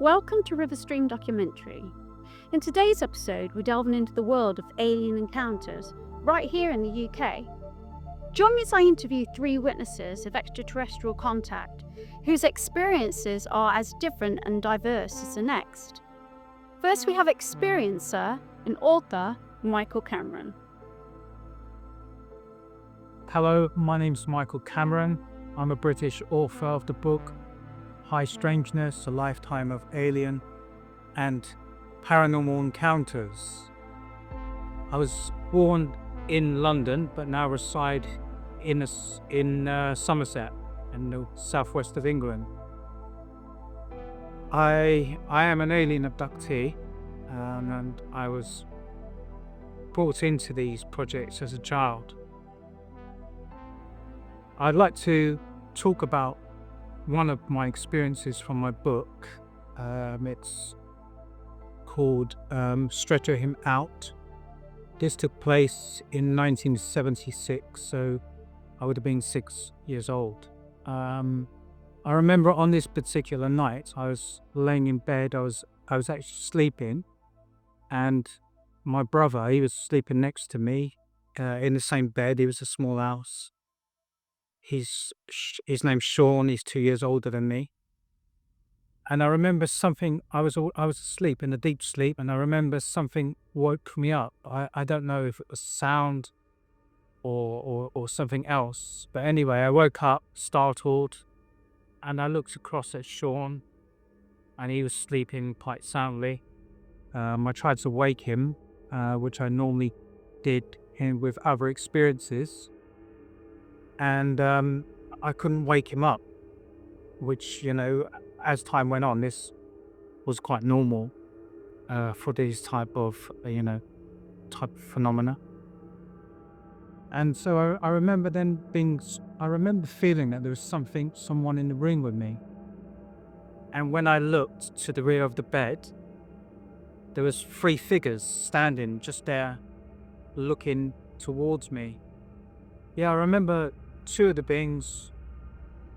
Welcome to Riverstream Documentary. In today's episode, we're delving into the world of alien encounters right here in the UK. Join me as I interview 3 witnesses of extraterrestrial contact whose experiences are as different and diverse as the next. First, we have experiencer and author Michael Kameron. Hello, my name's Michael Kameron. I'm a British author of the book High Strangeness, A Lifetime of Alien and Paranormal Encounters. I was born in London, but now reside in Somerset, in the southwest of England. I am an alien abductee, and I was brought into these projects as a child. I'd like to talk about one of my experiences from my book. It's called Stretcher Him Out. This took place in 1976, so I would have been 6 years old. I remember on this particular night, I was laying in bed, I was actually sleeping, and my brother, he was sleeping next to me in the same bed. It was a small house. His name's Sean. He's 2 years older than me. And I remember something. I was asleep in a deep sleep, and I remember something woke me up. I don't know if it was sound or something else. But anyway, I woke up startled, and I looked across at Sean, and he was sleeping quite soundly. I tried to wake him, which I normally did with other experiences. And I couldn't wake him up, which, as time went on, this was quite normal for these type of phenomena. And so I remember feeling that there was someone in the room with me. And when I looked to the rear of the bed, there was 3 figures standing just there, looking towards me. Yeah, I remember 2 of the beings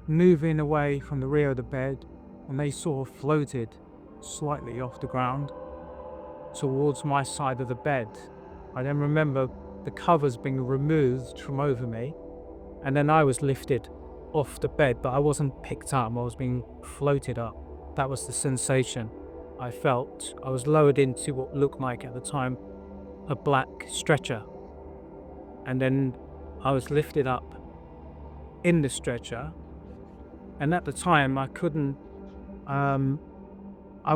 moving away from the rear of the bed, and they sort of floated slightly off the ground towards my side of the bed. I then remember the covers being removed from over me, and then I was lifted off the bed, but I wasn't picked up, I was being floated up. That was the sensation I felt. I was lowered into what looked like at the time a black stretcher, and then I was lifted up in the stretcher, and at the time I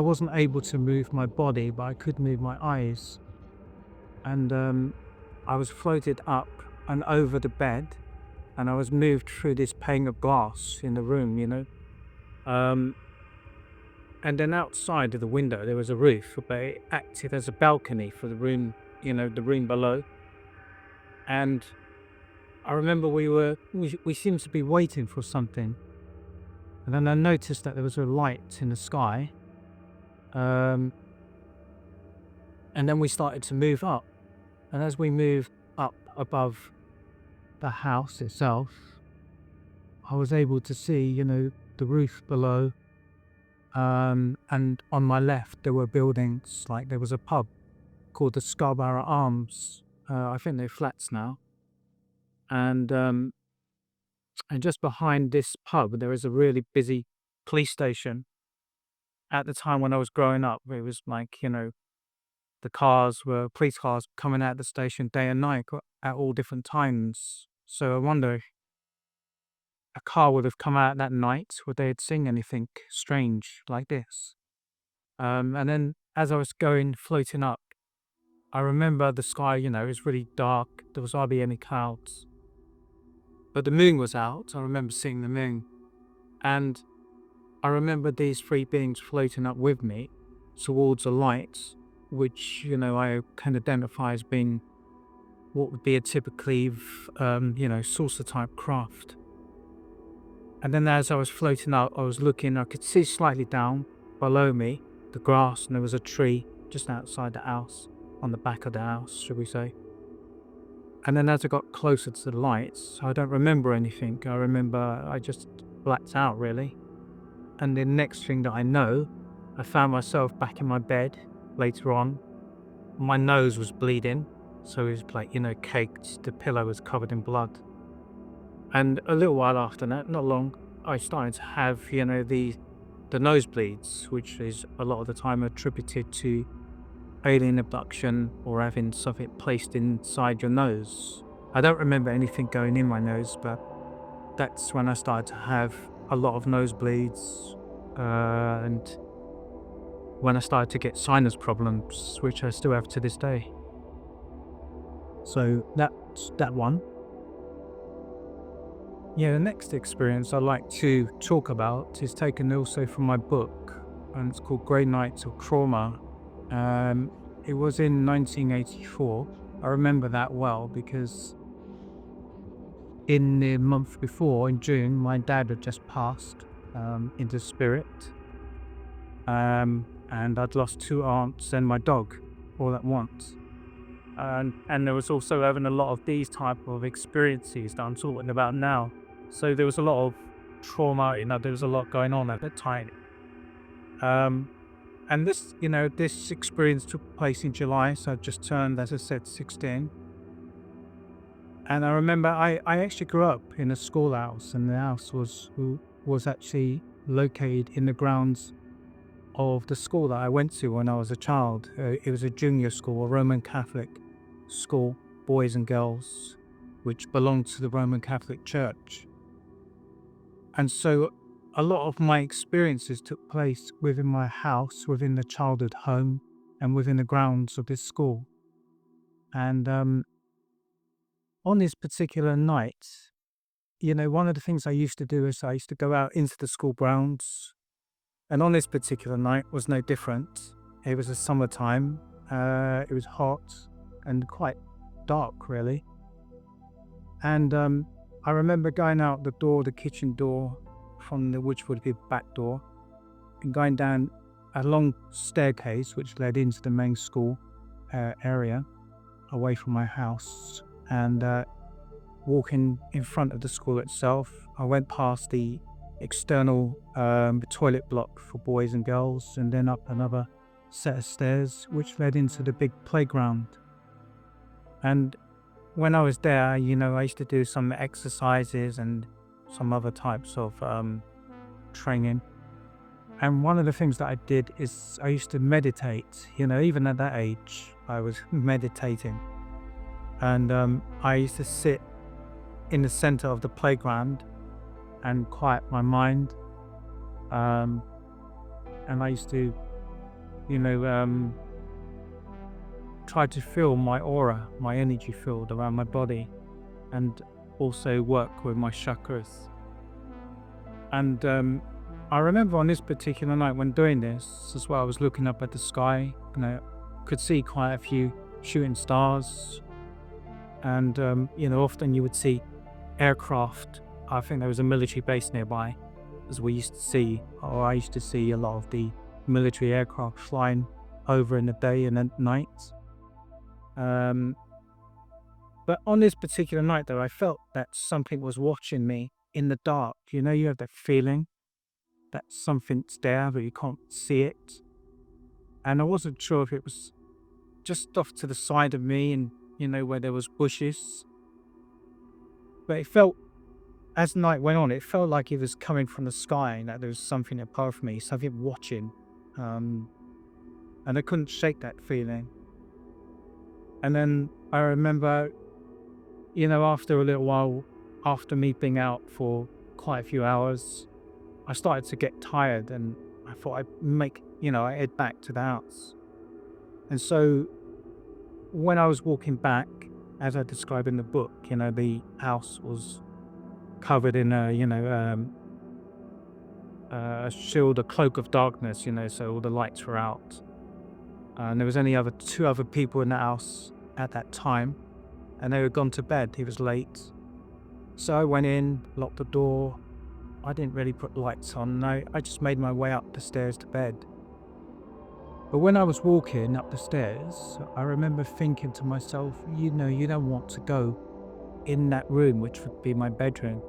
wasn't able to move my body, but I could move my eyes, and I was floated up and over the bed, and I was moved through this pane of glass in the room, and then outside of the window there was a roof, but it acted as a balcony for the room, the room below. And I remember we seemed to be waiting for something, and then I noticed that there was a light in the sky, and then we started to move up, and as we moved up above the house itself, I was able to see, the roof below, and on my left there were buildings, like there was a pub called the Scarborough Arms. I think they're flats now. And just behind this pub, there is a really busy police station. At the time when I was growing up, it was like, police cars coming out of the station day and night at all different times. So I wonder if a car would have come out that night, would they had seen anything strange like this? And then as I was floating up, I remember the sky, it was really dark. There was hardly any clouds. But the moon was out. I remember seeing the moon. And I remember these 3 beings floating up with me towards a light, which, I can identify as being what would be a typically, saucer type craft. And then as I was floating up, I was looking, I could see slightly down below me, the grass, and there was a tree just outside the house, on the back of the house, should we say. And then as I got closer to the lights, I don't remember anything. I remember I just blacked out, really. And the next thing that I know, I found myself back in my bed later on. My nose was bleeding, so it was like, caked. The pillow was covered in blood. And a little while after that, not long, I started to have, the nosebleeds, which is a lot of the time attributed to alien abduction or having something placed inside your nose. I don't remember anything going in my nose, but that's when I started to have a lot of nosebleeds, and when I started to get sinus problems, which I still have to this day. So that's that one. Yeah, the next experience I'd like to talk about is taken also from my book, and it's called Grey Nights of Trauma. It was in 1984. I remember that well because in the month before, in June, my dad had just passed into spirit, and I'd lost 2 aunts and my dog all at once. And there was also having a lot of these type of experiences that I'm talking about now. So there was a lot of trauma, there was a lot going on at that time. And this experience took place in July, so I just turned, as I said, 16. And I remember I actually grew up in a schoolhouse, and the house was actually located in the grounds of the school that I went to when I was a child. It was a junior school, a Roman Catholic school, boys and girls, which belonged to the Roman Catholic Church. And so a lot of my experiences took place within my house, within the childhood home, and within the grounds of this school. And on this particular night, one of the things I used to do is I used to go out into the school grounds. And on this particular night was no different. It was a summertime. It was hot and quite dark, really. And I remember going out the door, the kitchen door, which would be the back door, and going down a long staircase which led into the main school area, away from my house, and walking in front of the school itself. I went past the external toilet block for boys and girls, and then up another set of stairs which led into the big playground. And when I was there, I used to do some exercises and some other types of training. And one of the things that I did is I used to meditate. Even at that age, I was meditating. And I used to sit in the center of the playground and quiet my mind. And I used to, try to feel my aura, my energy field around my body, and also work with my chakras. And I remember on this particular night when doing this as well, I was looking up at the sky, and I could see quite a few shooting stars. And, often you would see aircraft. I think there was a military base nearby, as I used to see a lot of the military aircraft flying over in the day and at night. But on this particular night, though, I felt that something was watching me in the dark. You have that feeling that something's there, but you can't see it. And I wasn't sure if it was just off to the side of me and, where there was bushes. But it felt, as the night went on, it felt like it was coming from the sky, and that there was something above me, something watching. And I couldn't shake that feeling. And then I remember, after a little while, after me being out for quite a few hours, I started to get tired, and I thought I'd head back to the house. And so when I was walking back, as I describe in the book, the house was covered in a shield, a cloak of darkness, so all the lights were out. And there was only 2 other people in the house at that time, and they had gone to bed. It was late. So I went in, locked the door. I didn't really put lights on. I just made my way up the stairs to bed. But when I was walking up the stairs, I remember thinking to myself, you don't want to go in that room, which would be my bedroom.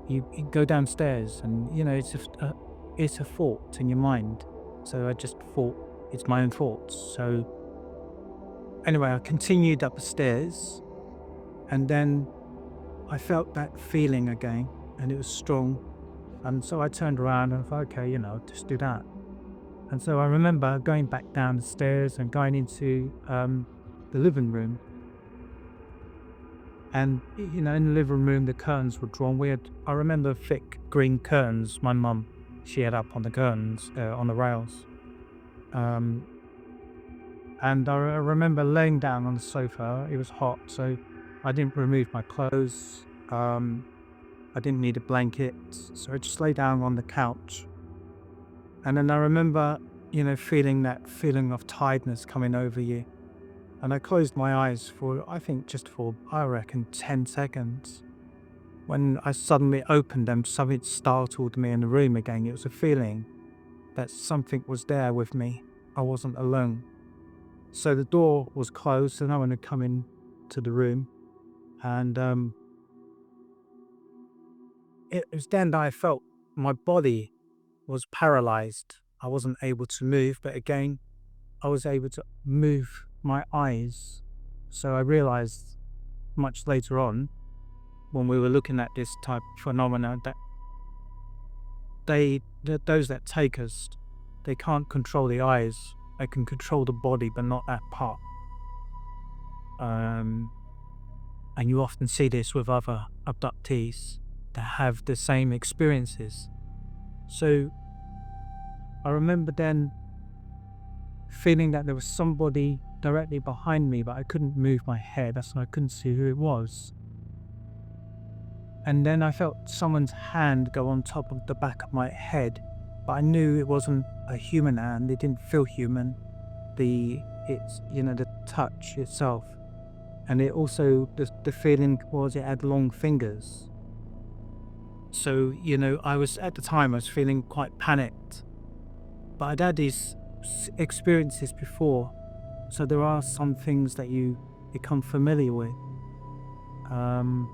You go downstairs, and it's a thought in your mind So I just thought it's my own thoughts. So anyway, I continued up the stairs, and then I felt that feeling again, and it was strong. And so I turned around and thought, okay, just do that. And so I remember going back down the stairs and going into the living room. And, in the living room, the curtains were drawn. I remember thick green curtains my mum, she had up on the curtains, on the rails. And I remember laying down on the sofa. It was hot, so I didn't remove my clothes. I didn't need a blanket, so I just lay down on the couch. And then I remember, feeling that feeling of tiredness coming over you. And I closed my eyes I reckon 10 seconds. When I suddenly opened them, something startled me in the room again. It was a feeling that something was there with me. I wasn't alone. So the door was closed, so no one had come into the room. And it was then that I felt my body was paralyzed. I wasn't able to move, but again, I was able to move my eyes. So I realized much later on, when we were looking at this type of phenomena, that those that take us, they can't control the eyes. They can control the body, but not that part. And you often see this with other abductees that have the same experiences. So I remember then feeling that there was somebody directly behind me, but I couldn't move my head, so I couldn't see who it was. And then I felt someone's hand go on top of the back of my head, but I knew it wasn't a human hand. It didn't feel human. The touch itself. And it also, the feeling was it had long fingers. So, I was feeling quite panicked. But I'd had these experiences before. So there are some things that you become familiar with. And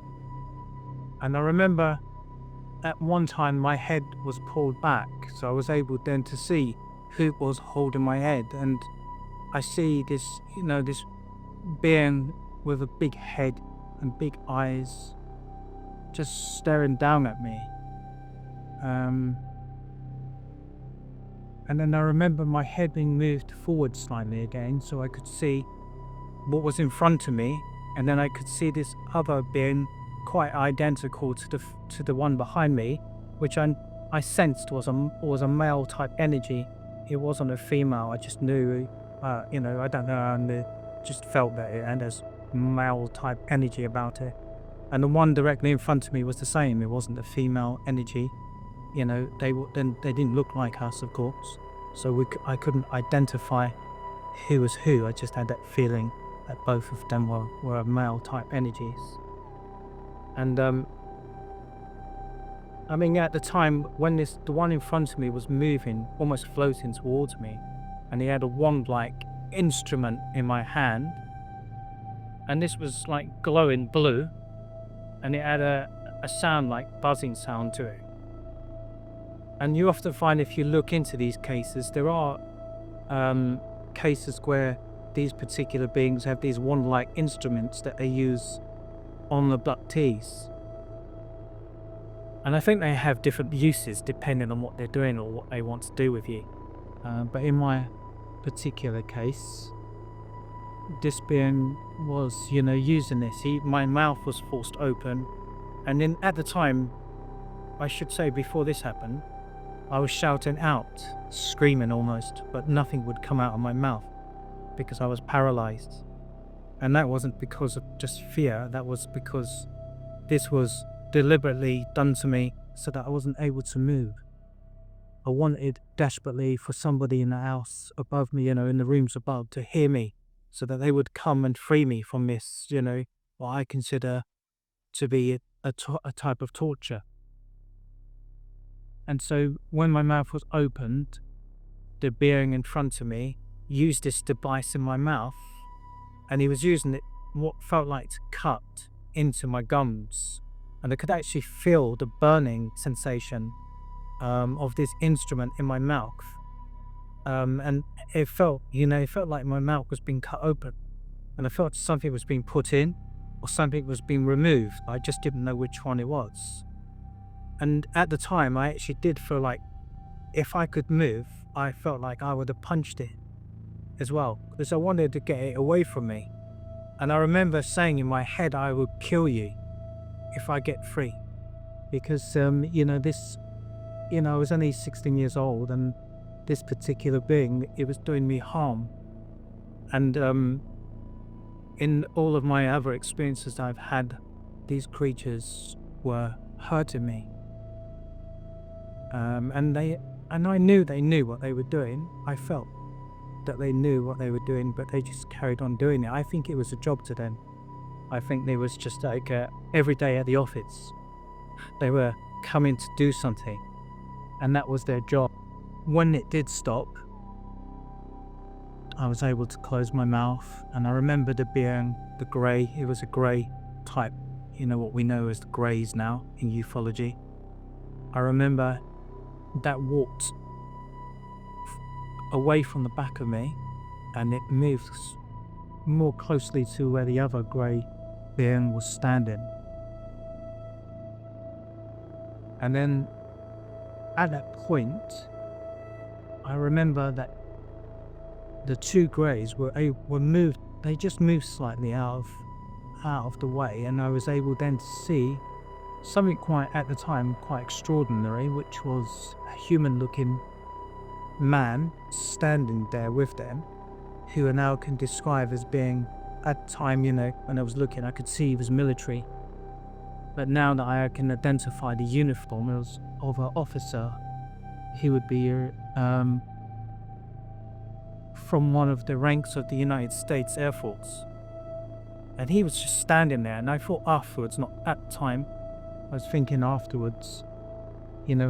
I remember at one time my head was pulled back. So I was able then to see who was holding my head. And I see this, this being with a big head and big eyes just staring down at me. And then I remember my head being moved forward slightly again, so I could see what was in front of me, and then I could see this other being quite identical to the one behind me, which I sensed was a male type energy. It wasn't a female. I just knew, I don't know, I just felt that it had this male type energy about it. And the one directly in front of me was the same. It wasn't a female energy. They didn't look like us, of course. So I couldn't identify who was who. I just had that feeling that both of them were male type energies. And at the time when the one in front of me was moving, almost floating towards me, and he had a wand-like instrument in my hand, and this was like glowing blue, and it had a sound like buzzing sound to it. And you often find, if you look into these cases, there are cases where these particular beings have these wand-like instruments that they use on abductees. And I think they have different uses depending on what they're doing or what they want to do with you. But in my particular case, this being was, using this. My mouth was forced open, and then at the time, I should say before this happened, I was shouting out, screaming almost, but nothing would come out of my mouth because I was paralyzed. And that wasn't because of just fear, that was because this was deliberately done to me so that I wasn't able to move. I wanted desperately for somebody in the house above me, in the rooms above, to hear me so that they would come and free me from this, what I consider to be a type of torture. And so when my mouth was opened, the being in front of me used this device in my mouth, and he was using it what felt like to cut into my gums, and I could actually feel the burning sensation of this instrument in my mouth. And it felt like my mouth was being cut open, and I felt something was being put in or something was being removed. I just didn't know which one it was. And at the time, I actually did feel like if I could move, I felt like I would have punched it as well, because I wanted to get it away from me. And I remember saying in my head, I will kill you if I get free. Because, I was only 16 years old, and this particular being, it was doing me harm. And in all of my other experiences I've had, these creatures were hurting me. And I knew they knew what they were doing. I felt that they knew what they were doing, but they just carried on doing it. I think it was a job to them. I think they was just like every day at the office. They were coming to do something, and that was their job. When it did stop, I was able to close my mouth, and I remember there being the grey. It was a grey type, what we know as the greys now in ufology. I remember that walked away from the back of me, and it moved more closely to where the other grey being was standing. And then at that point, I remember that the two greys were moved. They just moved slightly out of the way, and I was able then to see something at the time quite extraordinary, which was a human-looking man standing there with them, who I now can describe as being, at the time, when I was looking, I could see he was military. But now that I can identify the uniform as of an officer, he would be from one of the ranks of the United States Air Force. And he was just standing there, and I thought afterwards, not at the time, I was thinking afterwards,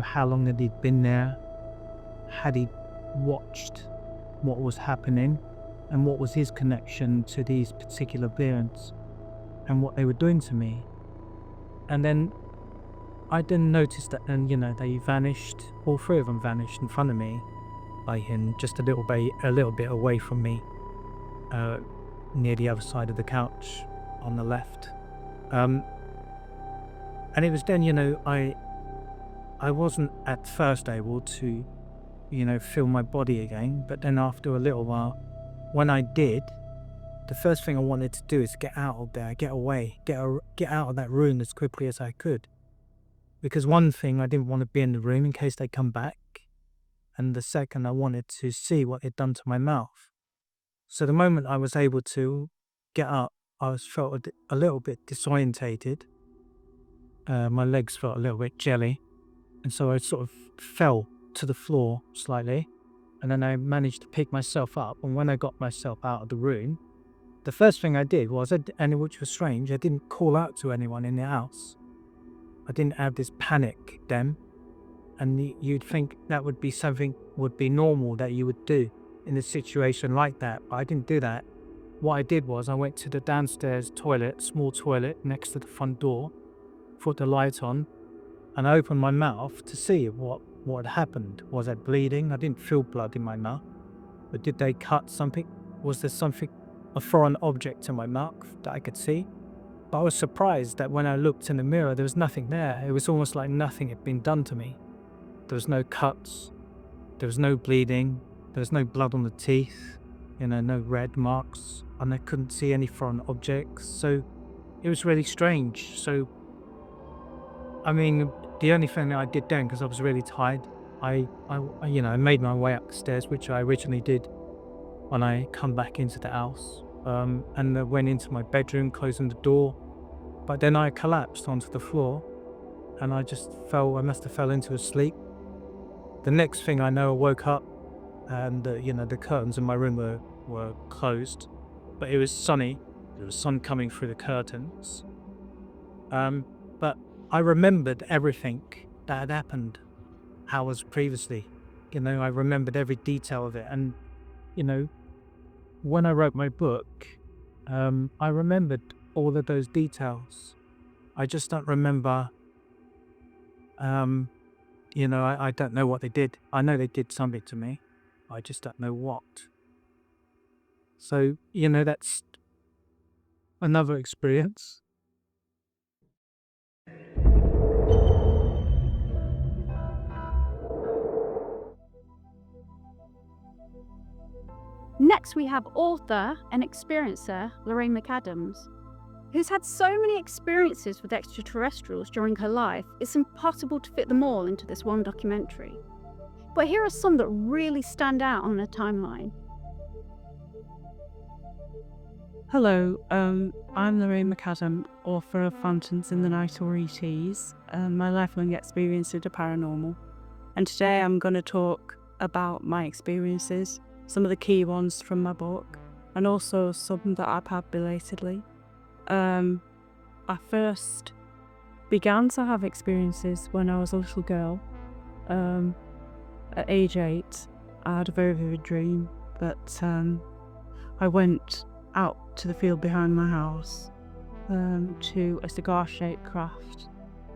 how long had he been there? Had he watched what was happening? And what was his connection to these particular beings and what they were doing to me? And then I didn't notice that, and they vanished. All three of them vanished in front of me, like in just a little bit away from me, near the other side of the couch on the left. And it was then, I wasn't at first able to, feel my body again. But then after a little while, when I did, the first thing I wanted to do is get out of there, get away, get out of that room as quickly as I could. Because one thing, I didn't want to be in the room in case they come back. And the second, I wanted to see what it'd done to my mouth. So the moment I was able to get up, I felt a little bit disorientated. My legs felt a little bit jelly. And so I sort of fell to the floor slightly. And then I managed to pick myself up. And when I got myself out of the room, the first thing I did was, and which was strange, I didn't call out to anyone in the house. I didn't have this panic then. And you'd think that would be normal that you would do in a situation like that. But I didn't do that. What I did was I went to the downstairs toilet, small toilet next to the front door, put the light on, and I opened my mouth to see what had happened. Was I bleeding? I didn't feel blood in my mouth. But did they cut something? Was there something, a foreign object in my mouth that I could see? But I was surprised that when I looked in the mirror, there was nothing there. It was almost like nothing had been done to me. There was no cuts. There was no bleeding. There was no blood on the teeth. No red marks. And I couldn't see any foreign objects. So it was really strange. So, I mean, the only thing that I did then, because I was really tired, I made my way up the stairs, which I originally did when I come back into the house. And I went into my bedroom, closing the door. But then I collapsed onto the floor, and I must have fell into a sleep. The next thing I know, I woke up, and the curtains in my room were closed, but it was sunny. There was sun coming through the curtains. But I remembered everything that had happened hours previously. I remembered every detail of it, and when I wrote my book, I remembered all of those details. I just don't remember. I don't know what they did. I know they did something to me. I just don't know what. So, that's another experience. Next, we have author and experiencer Lorraine McAdam, who's had so many experiences with extraterrestrials during her life, it's impossible to fit them all into this one documentary. But here are some that really stand out on her timeline. Hello, I'm Lorraine McAdam, author of Phantoms in the Night or ETs, my lifelong experience with the paranormal. And today I'm going to talk about my experiences, some of the key ones from my book, and also some that I've had belatedly. I first began to have experiences when I was a little girl. At age 8, I had a very vivid dream that I went out to the field behind my house to a cigar-shaped craft,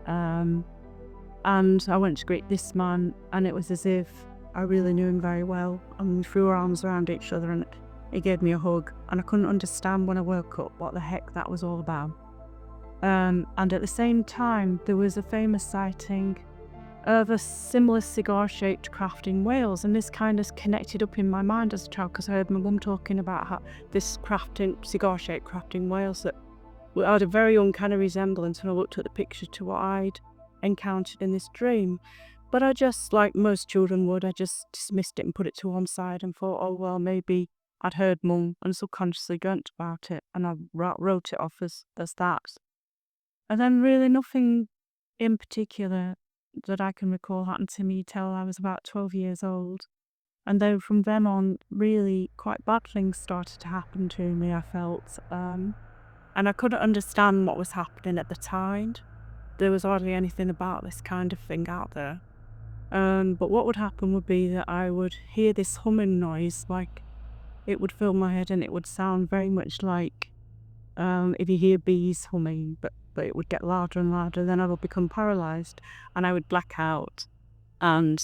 and I went to greet this man, and it was as if I really knew him very well, and we threw our arms around each other and he gave me a hug, and I couldn't understand when I woke up what the heck that was all about. And at the same time, there was a famous sighting of a similar cigar-shaped craft in Wales, and this kind of connected up in my mind as a child because I heard my mum talking about how this cigar-shaped craft in Wales that had a very uncanny resemblance when I looked at the picture to what I'd encountered in this dream. But I just, like most children would, I just dismissed it and put it to one side and thought, oh well, maybe I'd heard mum and subconsciously dreamt about it, and I wrote it off as that. And then really nothing in particular that I can recall happened to me till I was about 12 years old. And then from then on, really quite bad things started to happen to me, I felt. And I couldn't understand what was happening at the time. There was hardly anything about this kind of thing out there. But what would happen would be that I would hear this humming noise, like it would fill my head, and it would sound very much like if you hear bees humming, but it would get louder and louder. Then I would become paralysed and I would black out, and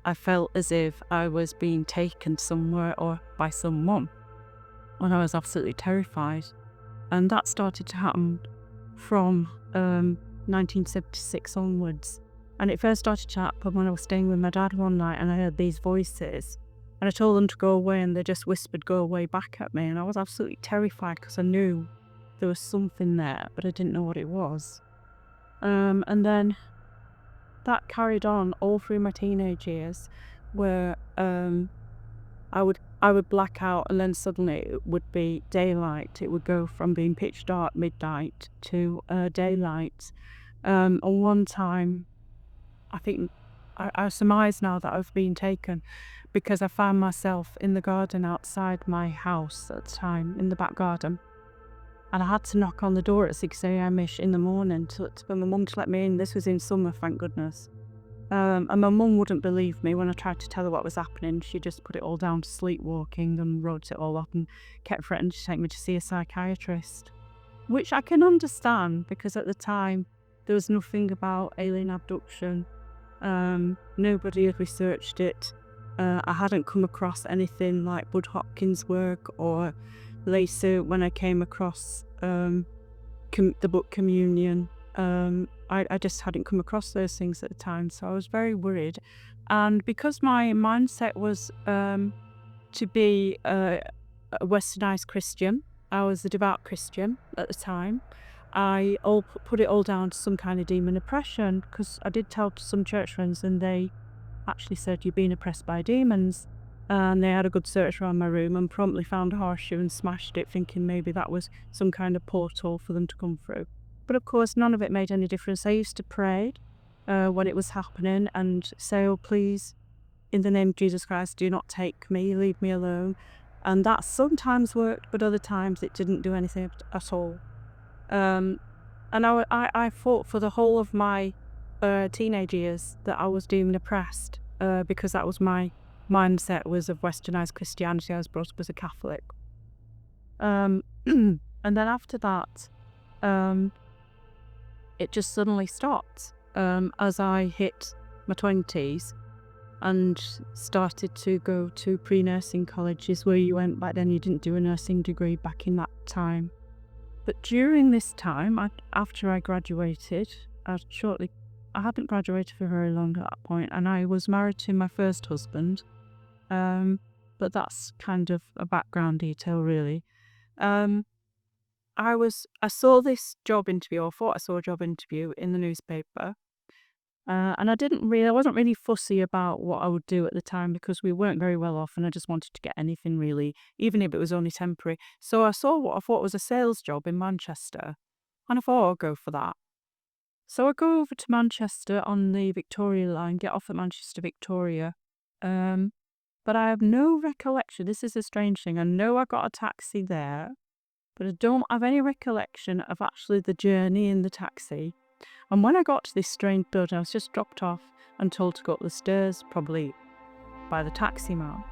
I felt as if I was being taken somewhere or by someone, and I was absolutely terrified. And that started to happen from 1976 onwards. And it first started to happen when I was staying with my dad one night, and I heard these voices, and I told them to go away, and they just whispered go away back at me, and I was absolutely terrified because I knew there was something there, but I didn't know what it was. And then that carried on all through my teenage years, where I would black out, and then suddenly it would be daylight. It would go from being pitch dark midnight to daylight. And one time, I think I surmise now that I've been taken because I found myself in the garden outside my house at the time, in the back garden. And I had to knock on the door at 6 a.m-ish in the morning for my mum to let me in. This was in summer, thank goodness. And my mum wouldn't believe me when I tried to tell her what was happening. She just put it all down to sleepwalking and wrote it all up and kept threatening to take me to see a psychiatrist, which I can understand because at the time there was nothing about alien abduction. Nobody had researched it. I hadn't come across anything like Bud Hopkins' work, or later when I came across the book Communion. I just hadn't come across those things at the time, so I was very worried. And because my mindset was to be a westernized Christian, I was a devout Christian at the time, I put it all down to some kind of demon oppression, because I did tell some church friends and they actually said, you're being oppressed by demons. And they had a good search around my room and promptly found a horseshoe and smashed it, thinking maybe that was some kind of portal for them to come through. But of course, none of it made any difference. I used to pray when it was happening and say, oh, please, in the name of Jesus Christ, do not take me, leave me alone. And that sometimes worked, but other times it didn't do anything at all. And I thought for the whole of my teenage years that I was demon oppressed because that was my mindset, was of westernized Christianity. I was brought up as a Catholic. And then after that, it just suddenly stopped. As I hit my 20s, and started to go to pre-nursing colleges where you went back then. You didn't do a nursing degree back in that time. But during this time, after I graduated, I hadn't graduated for very long at that point, and I was married to my first husband. But that's kind of a background detail, really. I saw this job interview, or thought I saw a job interview in the newspaper. And I wasn't really fussy about what I would do at the time because we weren't very well off and I just wanted to get anything really, even if it was only temporary. So I saw what I thought was a sales job in Manchester and I thought I'll go for that. So I go over to Manchester on the Victoria line, get off at Manchester Victoria. But I have no recollection. This is a strange thing. I know I got a taxi there, but I don't have any recollection of actually the journey in the taxi. And when I got to this strange building, I was just dropped off and told to go up the stairs, probably by the taxi man.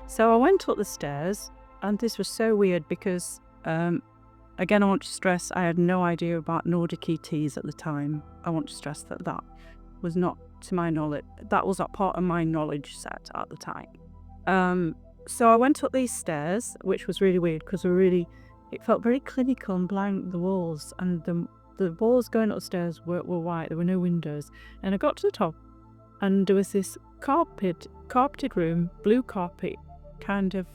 So I went up the stairs, and this was so weird because, again, I want to stress I had no idea about Nordic ETs at the time. I want to stress that was not to my knowledge. That was not part of my knowledge set at the time. So I went up these stairs, which was really weird because it felt very clinical and blank, the walls, and the walls going upstairs were white. There were no windows. And I got to the top and there was this carpeted room, blue carpet, kind of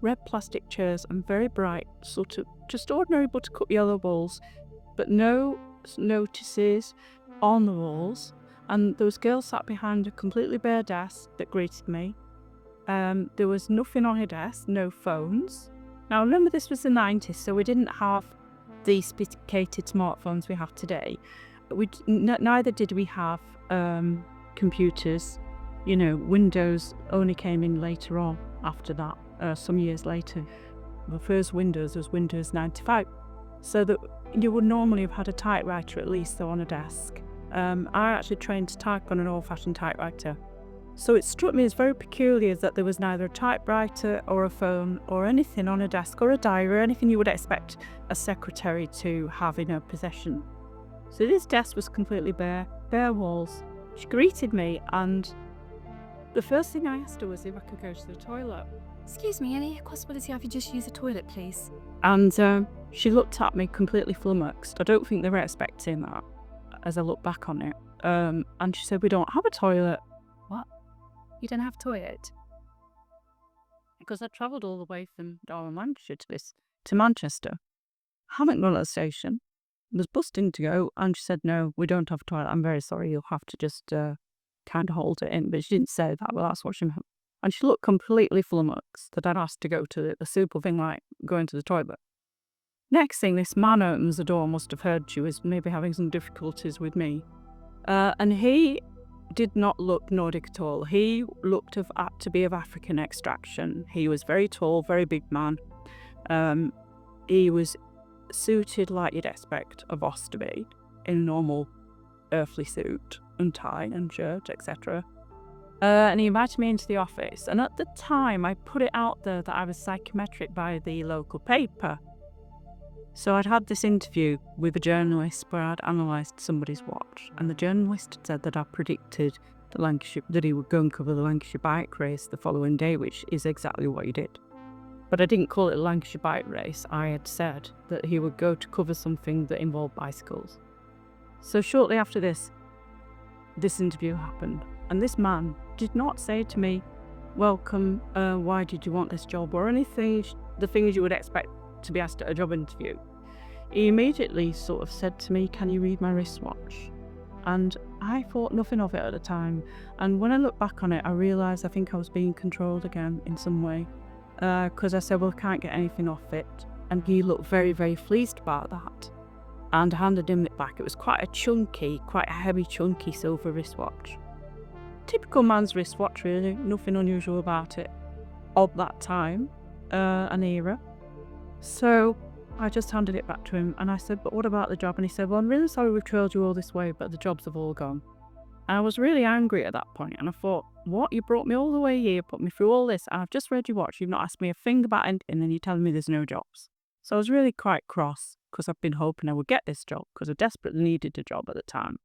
red plastic chairs and very bright, sort of just ordinary buttercup yellow walls, but no notices on the walls. And there was girls sat behind a completely bare desk that greeted me. There was nothing on her desk, no phones. Now remember, this was the 90s, so we didn't have the sophisticated smartphones we have today. Neither did we have computers. Windows only came in later on after that, some years later. The first Windows was Windows 95. So that you would normally have had a typewriter at least, though, on a desk. I actually trained to type on an old-fashioned typewriter. So it struck me as very peculiar that there was neither a typewriter or a phone or anything on a desk or a diary or anything you would expect a secretary to have in her possession. So this desk was completely bare walls. She greeted me, and the first thing I asked her was if I could go to the toilet. Excuse me, any possibility I could just use the toilet, please? And she looked at me completely flummoxed. I don't think they were expecting that as I look back on it. And she said, "We don't have a toilet." What? You don't have a toilet? Because I travelled all the way from Darwin, Lancashire to Manchester. I haven't gone to the station. I was busting to go, and she said, "No, we don't have a toilet. I'm very sorry. You'll have to just kind of hold it in." But she didn't say that. Well, that's what she meant. And she looked completely flummoxed that I'd asked to go to the simple thing like going to the toilet. Next thing, this man opens the door, must have heard she was maybe having some difficulties with me. And he did not look Nordic at all. He looked to be of African extraction. He was very tall, very big man. He was suited like you'd expect a boss to be, in a normal earthly suit and tie and shirt, etc. And he invited me into the office. And at the time, I put it out there that I was psychometric by the local paper. So I'd had this interview with a journalist where I'd analysed somebody's watch, and the journalist had said that I predicted that he would go and cover the Lancashire bike race the following day, which is exactly what he did. But I didn't call it a Lancashire bike race. I had said that he would go to cover something that involved bicycles. So shortly after this interview happened, and this man did not say to me, "Welcome, why did you want this job?" or anything, the things you would expect to be asked at a job interview. He immediately sort of said to me, "Can you read my wristwatch?" And I thought nothing of it at the time. And when I look back on it, I realised I think I was being controlled again in some way. Because I said, "Well, I can't get anything off it." And he looked very, very pleased about that. And I handed him it back. It was quite a heavy, chunky silver wristwatch. Typical man's wristwatch, really. Nothing unusual about it. Of that time, an era. So I just handed it back to him and I said, "But what about the job?" And he said, "Well, I'm really sorry we've trailed you all this way, but the jobs have all gone." And I was really angry at that point, and I thought, "What? You brought me all the way here, put me through all this, and I've just read your watch, you've not asked me a thing about anything, and then you're telling me there's no jobs." So I was really quite cross because I've been hoping I would get this job because I desperately needed a job at the time.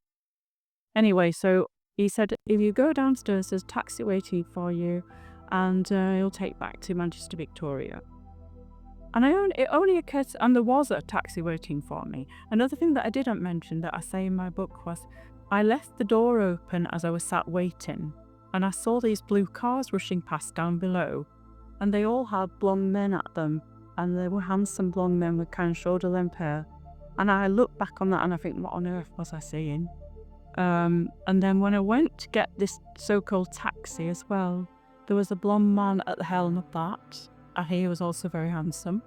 Anyway, so He said, if you go downstairs, there's a taxi waiting for you, and he'll take you back to Manchester Victoria. And it only occurred, and there was a taxi waiting for me. Another thing that I didn't mention that I say in my book was, I left the door open as I was sat waiting, and I saw these blue cars rushing past down below, and they all had blonde men at them, and they were handsome blonde men with kind of shoulder length hair. And I look back on that and I think, what on earth was I seeing? And then when I went to get this so-called taxi as well, there was a blonde man at the helm of that, and he was also very handsome.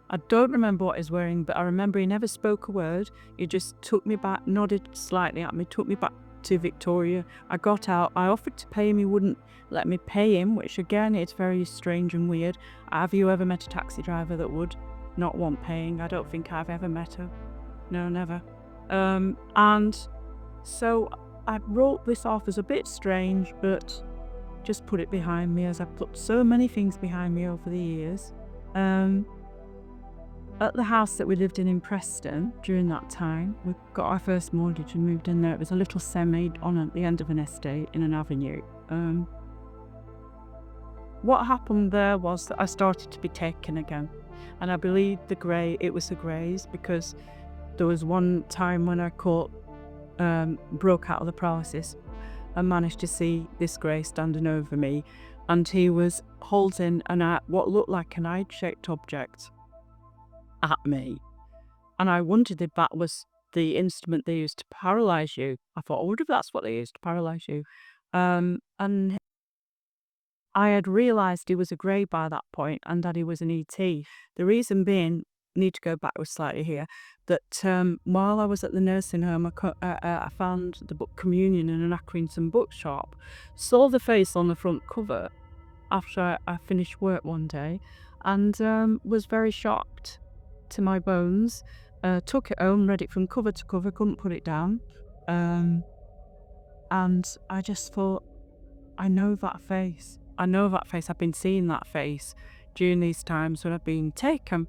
I don't remember what he was wearing, but I remember he never spoke a word. He just took me back, nodded slightly at me, took me back to Victoria. I got out, I offered to pay him, he wouldn't let me pay him, which again, it's very strange and weird. Have you ever met a taxi driver that would not want paying? I don't think I've ever met her. No, never. And so I wrote this off as a bit strange, but just put it behind me, as I've put so many things behind me over the years. At the house that we lived in Preston during that time, we got our first mortgage and moved in there. It was a little semi on at the end of an estate in an avenue. What happened there was that I started to be taken again, and I believe it was the greys, because there was one time when I broke out of the paralysis and managed to see this grey standing over me, and he was holding what looked like an eye-shaped object at me. And I wondered if that was the instrument they used to paralyse you. I thought, I wonder if that's what they used to paralyse you. And I had realised he was a grey by that point, and that he was an ET. The reason being, need to go backwards slightly here, that while I was at the nursing home, I found the book Communion in an Accrington bookshop, saw the face on the front cover after I finished work one day, and was very shocked to my bones. Took it home, read it from cover to cover, couldn't put it down, and I just thought, I know that face. I've been seeing that face during these times when I've been taken.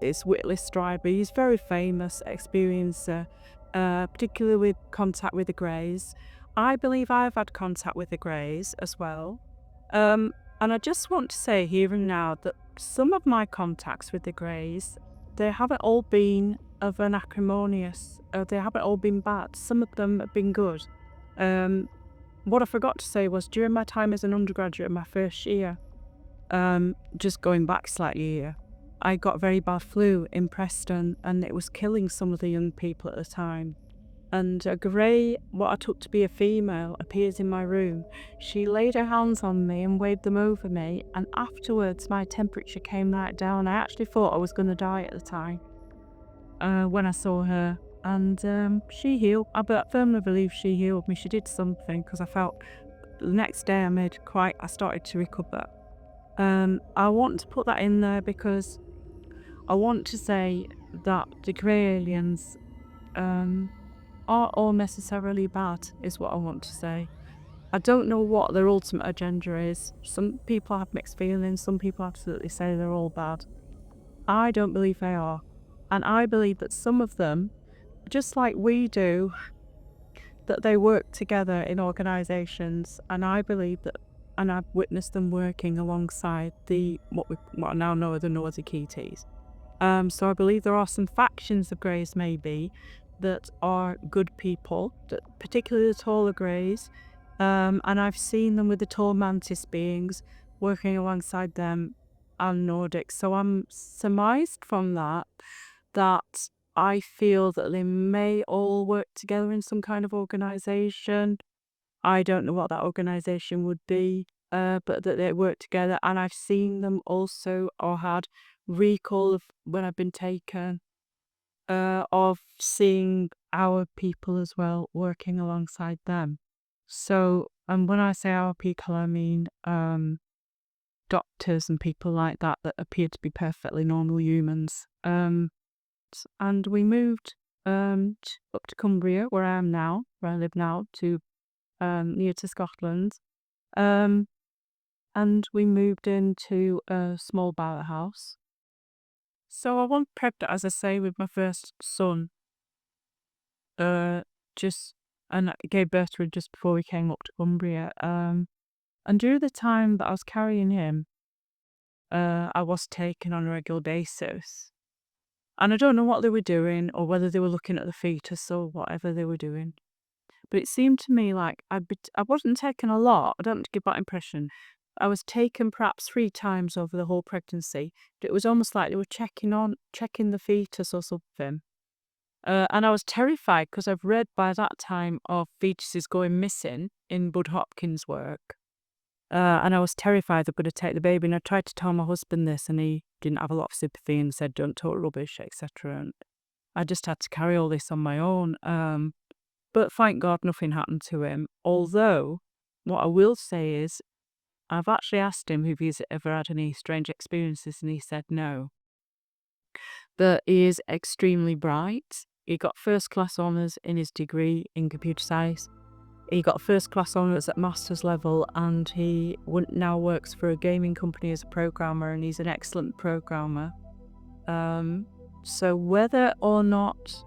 It's Whitley Strieber. He's very famous experiencer, particularly with contact with the greys. I believe I've had contact with the greys as well. And I just want to say here and now that some of my contacts with the greys, they haven't all been of an acrimonious, they haven't all been bad. Some of them have been good. What I forgot to say was, during my time as an undergraduate, my first year, just going back slightly here, I got very bad flu in Preston, and it was killing some of the young people at the time. And a grey, what I took to be a female, appears in my room. She laid her hands on me and waved them over me, and afterwards my temperature came right down. I actually thought I was going to die at the time when I saw her. And she healed. I firmly believe she healed me. She did something, because I felt the next day I started to recover. I want to put that in there because I want to say that the grey aliens aren't all necessarily bad, is what I want to say. I don't know what their ultimate agenda is. Some people have mixed feelings. Some people absolutely say they're all bad. I don't believe they are. And I believe that some of them, just like we do, that they work together in organisations, and I believe that, and I've witnessed them working alongside what I now know are the Nordic ETs. So I believe there are some factions of greys maybe that are good people, particularly the taller greys, and I've seen them with the tall mantis beings working alongside them and Nordics. So I'm surmised from that I feel that they may all work together in some kind of organisation. I don't know what that organisation would be, but that they work together. And I've seen them also, or had recall of when I've been taken, of seeing our people as well working alongside them. So, and when I say our people, I mean doctors and people like that appear to be perfectly normal humans. And we moved up to Cumbria, where I live now, to near to Scotland. And we moved into a small barrack house. So I wasn't pregnant, as I say, with my first son. and I gave birth to him just before we came up to Cumbria. And during the time that I was carrying him, I was taken on a regular basis. And I don't know what they were doing or whether they were looking at the fetus or whatever they were doing. But it seemed to me like I wasn't taken a lot. I don't give that impression. I was taken perhaps 3 times over the whole pregnancy. But it was almost like they were checking the fetus or something. And I was terrified because I've read by that time of fetuses going missing in Bud Hopkins' work. And I was terrified they're going to take the baby. And I tried to tell my husband this, and he didn't have a lot of sympathy and said, "Don't talk rubbish," etc. And I just had to carry all this on my own. But thank God nothing happened to him. Although, what I will say is, I've actually asked him if he's ever had any strange experiences, and he said no. But he is extremely bright. He got first-class honours in his degree in computer science. He got first-class honours at master's level, and he now works for a gaming company as a programmer, and he's an excellent programmer. So whether or not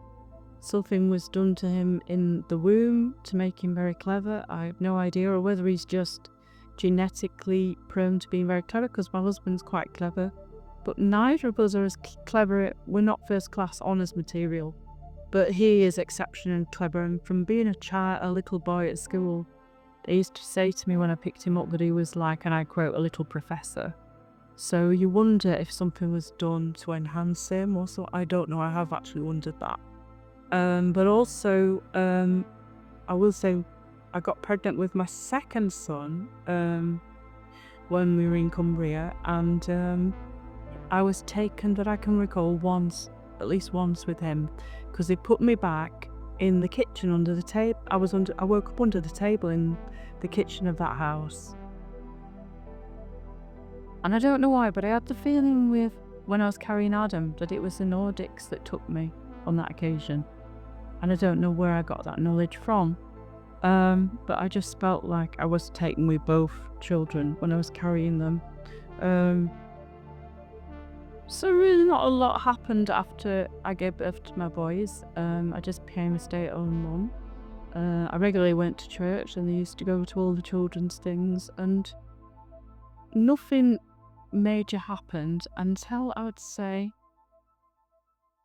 something was done to him in the womb to make him very clever, I have no idea, or whether he's just genetically prone to being very clever, because my husband's quite clever. But neither of us are as clever. We're not first-class honours material. But he is exceptionally clever, and from being a little boy at school, they used to say to me when I picked him up that he was like, and I quote, a little professor. So you wonder if something was done to enhance him or so. I don't know, I have actually wondered that. But also, I will say, I got pregnant with my second son when we were in Cumbria, and I was taken, that I can recall, at least once with him, because they put me back in the kitchen under the table. I woke up under the table in the kitchen of that house. And I don't know why, but I had the feeling when I was carrying Adam that it was the Nordics that took me on that occasion. And I don't know where I got that knowledge from. But I just felt like I was taken with both children when I was carrying them. So really not a lot happened after I gave birth to my boys. I just became a stay-at-home mum. I regularly went to church, and they used to go to all the children's things, and nothing major happened until, I would say,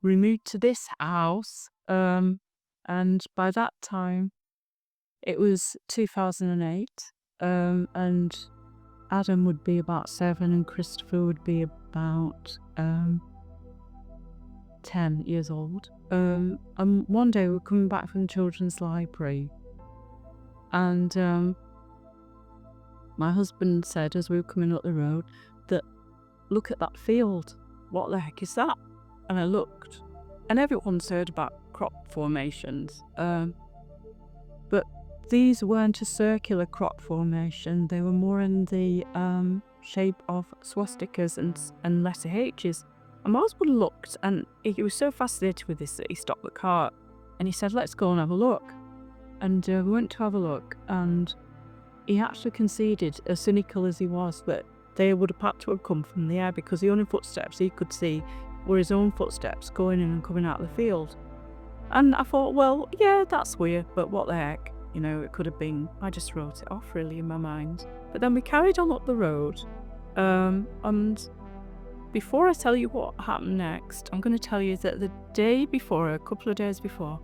we moved to this house. And by that time, it was 2008, and Adam would be about 7 and Christopher would be about 10 years old. And one day we were coming back from the children's library, and my husband said, as we were coming up the road, that, "Look at that field. What the heck is that?" And I looked, and everyone's heard about crop formations, but these weren't a circular crop formation. They were more in the shape of swastikas and letter H's. And my husband looked, and he was so fascinated with this that he stopped the car, and he said, "Let's go and have a look." And we went to have a look, and he actually conceded, as cynical as he was, that they would have had to have come from the air, because the only footsteps he could see were his own footsteps going in and coming out of the field. And I thought, well, yeah, that's weird, but what the heck? You know, it could have been. I just wrote it off really in my mind. But then we carried on up the road, and before I tell you what happened next, I'm going to tell you that the day before, a couple of days before,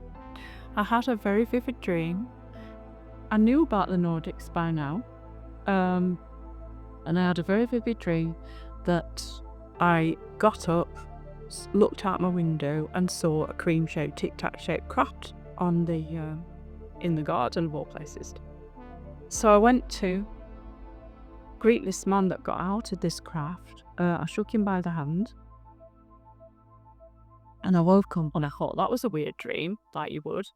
I had a very vivid dream. I knew about the Nordics by now, and I had a very vivid dream that I got up, looked out my window, and saw a cream-shaped, tic-tac-shaped craft on the in the garden of all places. So I went to greet this man that got out of this craft. I shook him by the hand, and I woke up, and I thought that was a weird dream, like you would.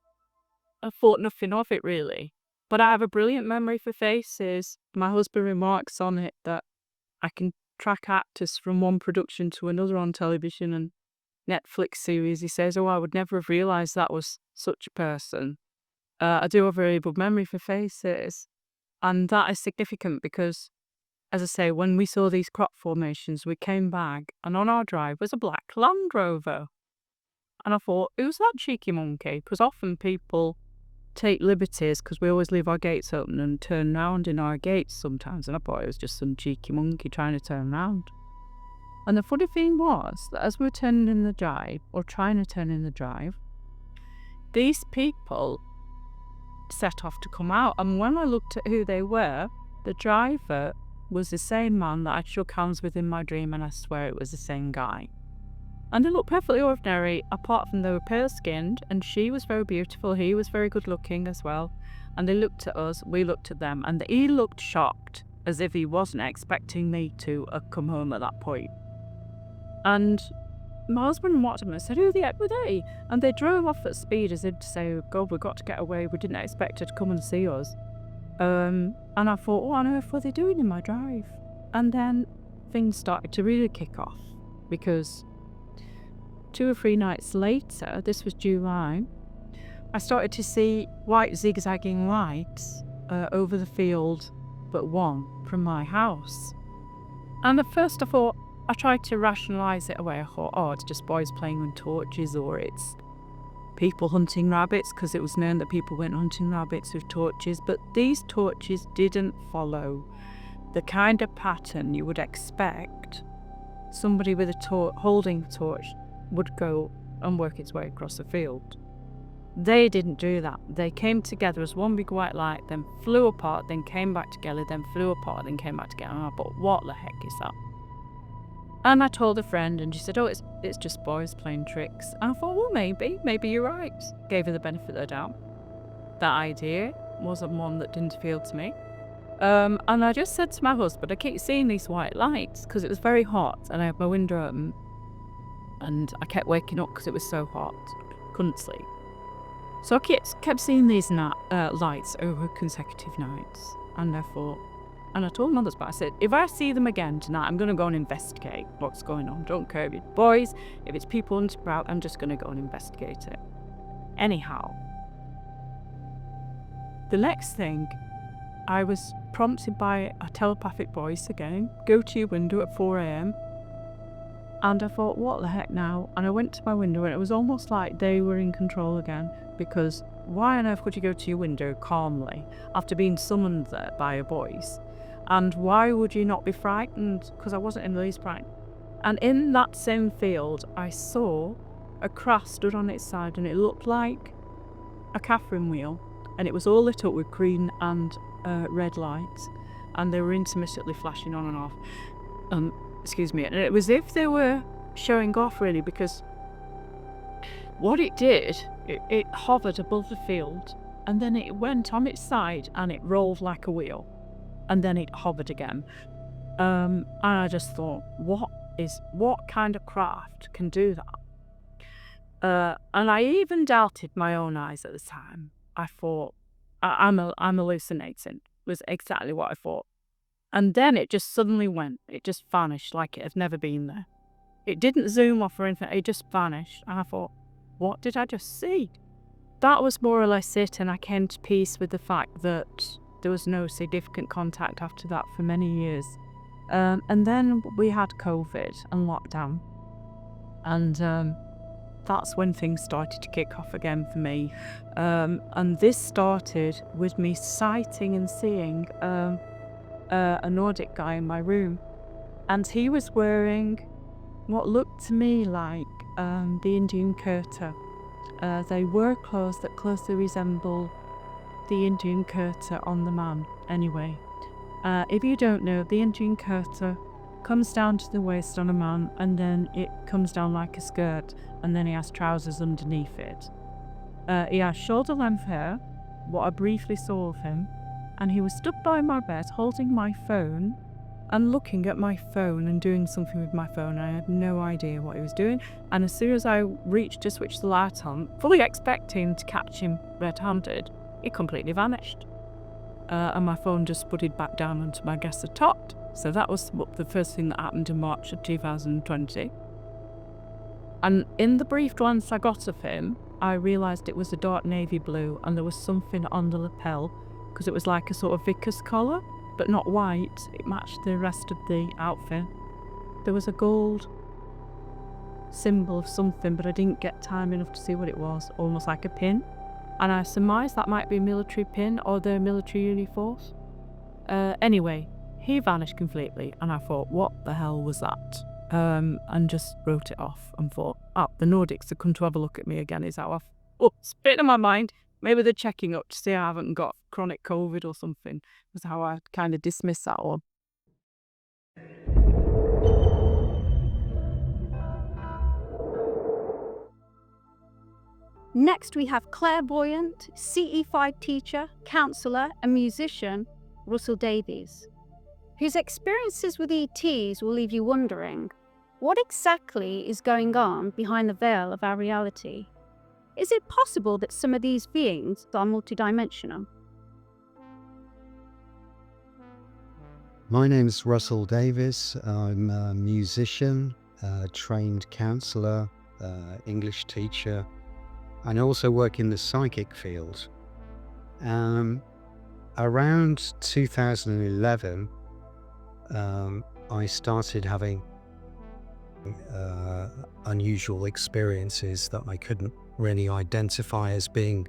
I thought nothing of it really, but I have a brilliant memory for faces. My husband remarks on it that I can track actors from one production to another on television and Netflix series. He says, "Oh, I would never have realised that was such a person." I do have a very good memory for faces, and that is significant because, as I say, when we saw these crop formations, we came back, and on our drive was a black Land Rover. And I thought, who's that cheeky monkey? Because often people take liberties because we always leave our gates open and turn round in our gates sometimes. And I thought it was just some cheeky monkey trying to turn round. And the funny thing was that as we were turning in the drive, or trying to turn in the drive, these people set off to come out. And when I looked at who they were, the driver was the same man that I shook hands with in my dream, and I swear it was the same guy. And they looked perfectly ordinary, apart from they were pale-skinned, and she was very beautiful, he was very good-looking as well. And they looked at us, we looked at them, and he looked shocked, as if he wasn't expecting me to come home at that point. And my husband watched them and said, "Who the heck were they?" And they drove off at speed as if to say, "God, we've got to get away, we didn't expect her to come and see us." And I thought, what on earth were they doing in my drive? And then things started to really kick off, because 2 or 3 nights later, this was July, I started to see white zigzagging lights over the field but one from my house. And at first I tried to rationalise it away. I thought, oh, it's just boys playing with torches, or it's people hunting rabbits, because it was known that people went hunting rabbits with torches. But these torches didn't follow the kind of pattern you would expect somebody with a holding a torch would go and work its way across the field. They didn't do that. They came together as one big white light, then flew apart, then came back together, then flew apart, then came back together. And I thought, what the heck is that? And I told a friend, and she said, oh, it's just boys playing tricks. And I thought, well, maybe you're right. Gave her the benefit of the doubt. That idea wasn't one that didn't appeal to me. And I just said to my husband, I keep seeing these white lights, because it was very hot, and I had my window open, and I kept waking up because it was so hot, couldn't sleep. So I kept seeing these lights over consecutive nights, and I thought, and I told my husband, I said, if I see them again tonight, I'm going to go and investigate what's going on. Don't care if it's boys, if it's people on sprout, I'm just going to go and investigate it. Anyhow, the next thing, I was prompted by a telepathic voice again, go to your window at 4 a.m. And I thought, what the heck now? And I went to my window, and it was almost like they were in control again, because why on earth would you go to your window calmly after being summoned there by a voice? And why would you not be frightened? Because I wasn't in the least frightened. And in that same field, I saw a craft stood on its side, and it looked like a Catherine wheel, and it was all lit up with green and red lights, and they were intermittently flashing on and off. Excuse me, and it was as if they were showing off, really, because what it did, it hovered above the field, and then it went on its side and it rolled like a wheel, and then it hovered again. And I just thought, what kind of craft can do that? And I even doubted my own eyes at the time. I thought, I'm hallucinating, was exactly what I thought. And then it just suddenly went. It just vanished like it had never been there. It didn't zoom off or anything. It just vanished. And I thought, what did I just see? That was more or less it. And I came to peace with the fact that there was no significant contact after that for many years. And then we had COVID and lockdown. And that's when things started to kick off again for me. And this started with me sighting and seeing a Nordic guy in my room, and he was wearing what looked to me like the Indian kurta. They were clothes that closely resemble the Indian kurta on the man. Anyway, if you don't know, the Indian kurta comes down to the waist on a man, and then it comes down like a skirt, and then he has trousers underneath it. He has shoulder length hair, what I briefly saw of him, and he was stood by my bed holding my phone and looking at my phone and doing something with my phone. I had no idea what he was doing, and as soon as I reached to switch the light on, fully expecting to catch him red-handed, he completely vanished. And my phone just spudded back down onto my dresser top. So that was the first thing that happened in March of 2020. And in the brief glance I got of him, I realised it was a dark navy blue, and there was something on the lapel, because it was like a sort of vicar's collar, but not white. It matched the rest of the outfit. There was a gold symbol of something, but I didn't get time enough to see what it was, almost like a pin. and I surmise that might be a military pin or the military uniforms. Anyway, he vanished completely, and I thought, what the hell was that? And just wrote it off and thought, the Nordics are come to have a look at me again, is how it's bit in my mind. Maybe they're checking up to see I haven't got chronic COVID or something, was how I kind of dismissed that one. Next, we have clairvoyant, CE5 teacher, counsellor, and musician Russell Davies, whose experiences with ETs will leave you wondering, what exactly is going on behind the veil of our reality? Is it possible that some of these beings are multidimensional? My name's Russell Davies. I'm a musician, trained counsellor, English teacher, and I also work in the psychic field. Around 2011, I started having unusual experiences that I couldn't really identify as being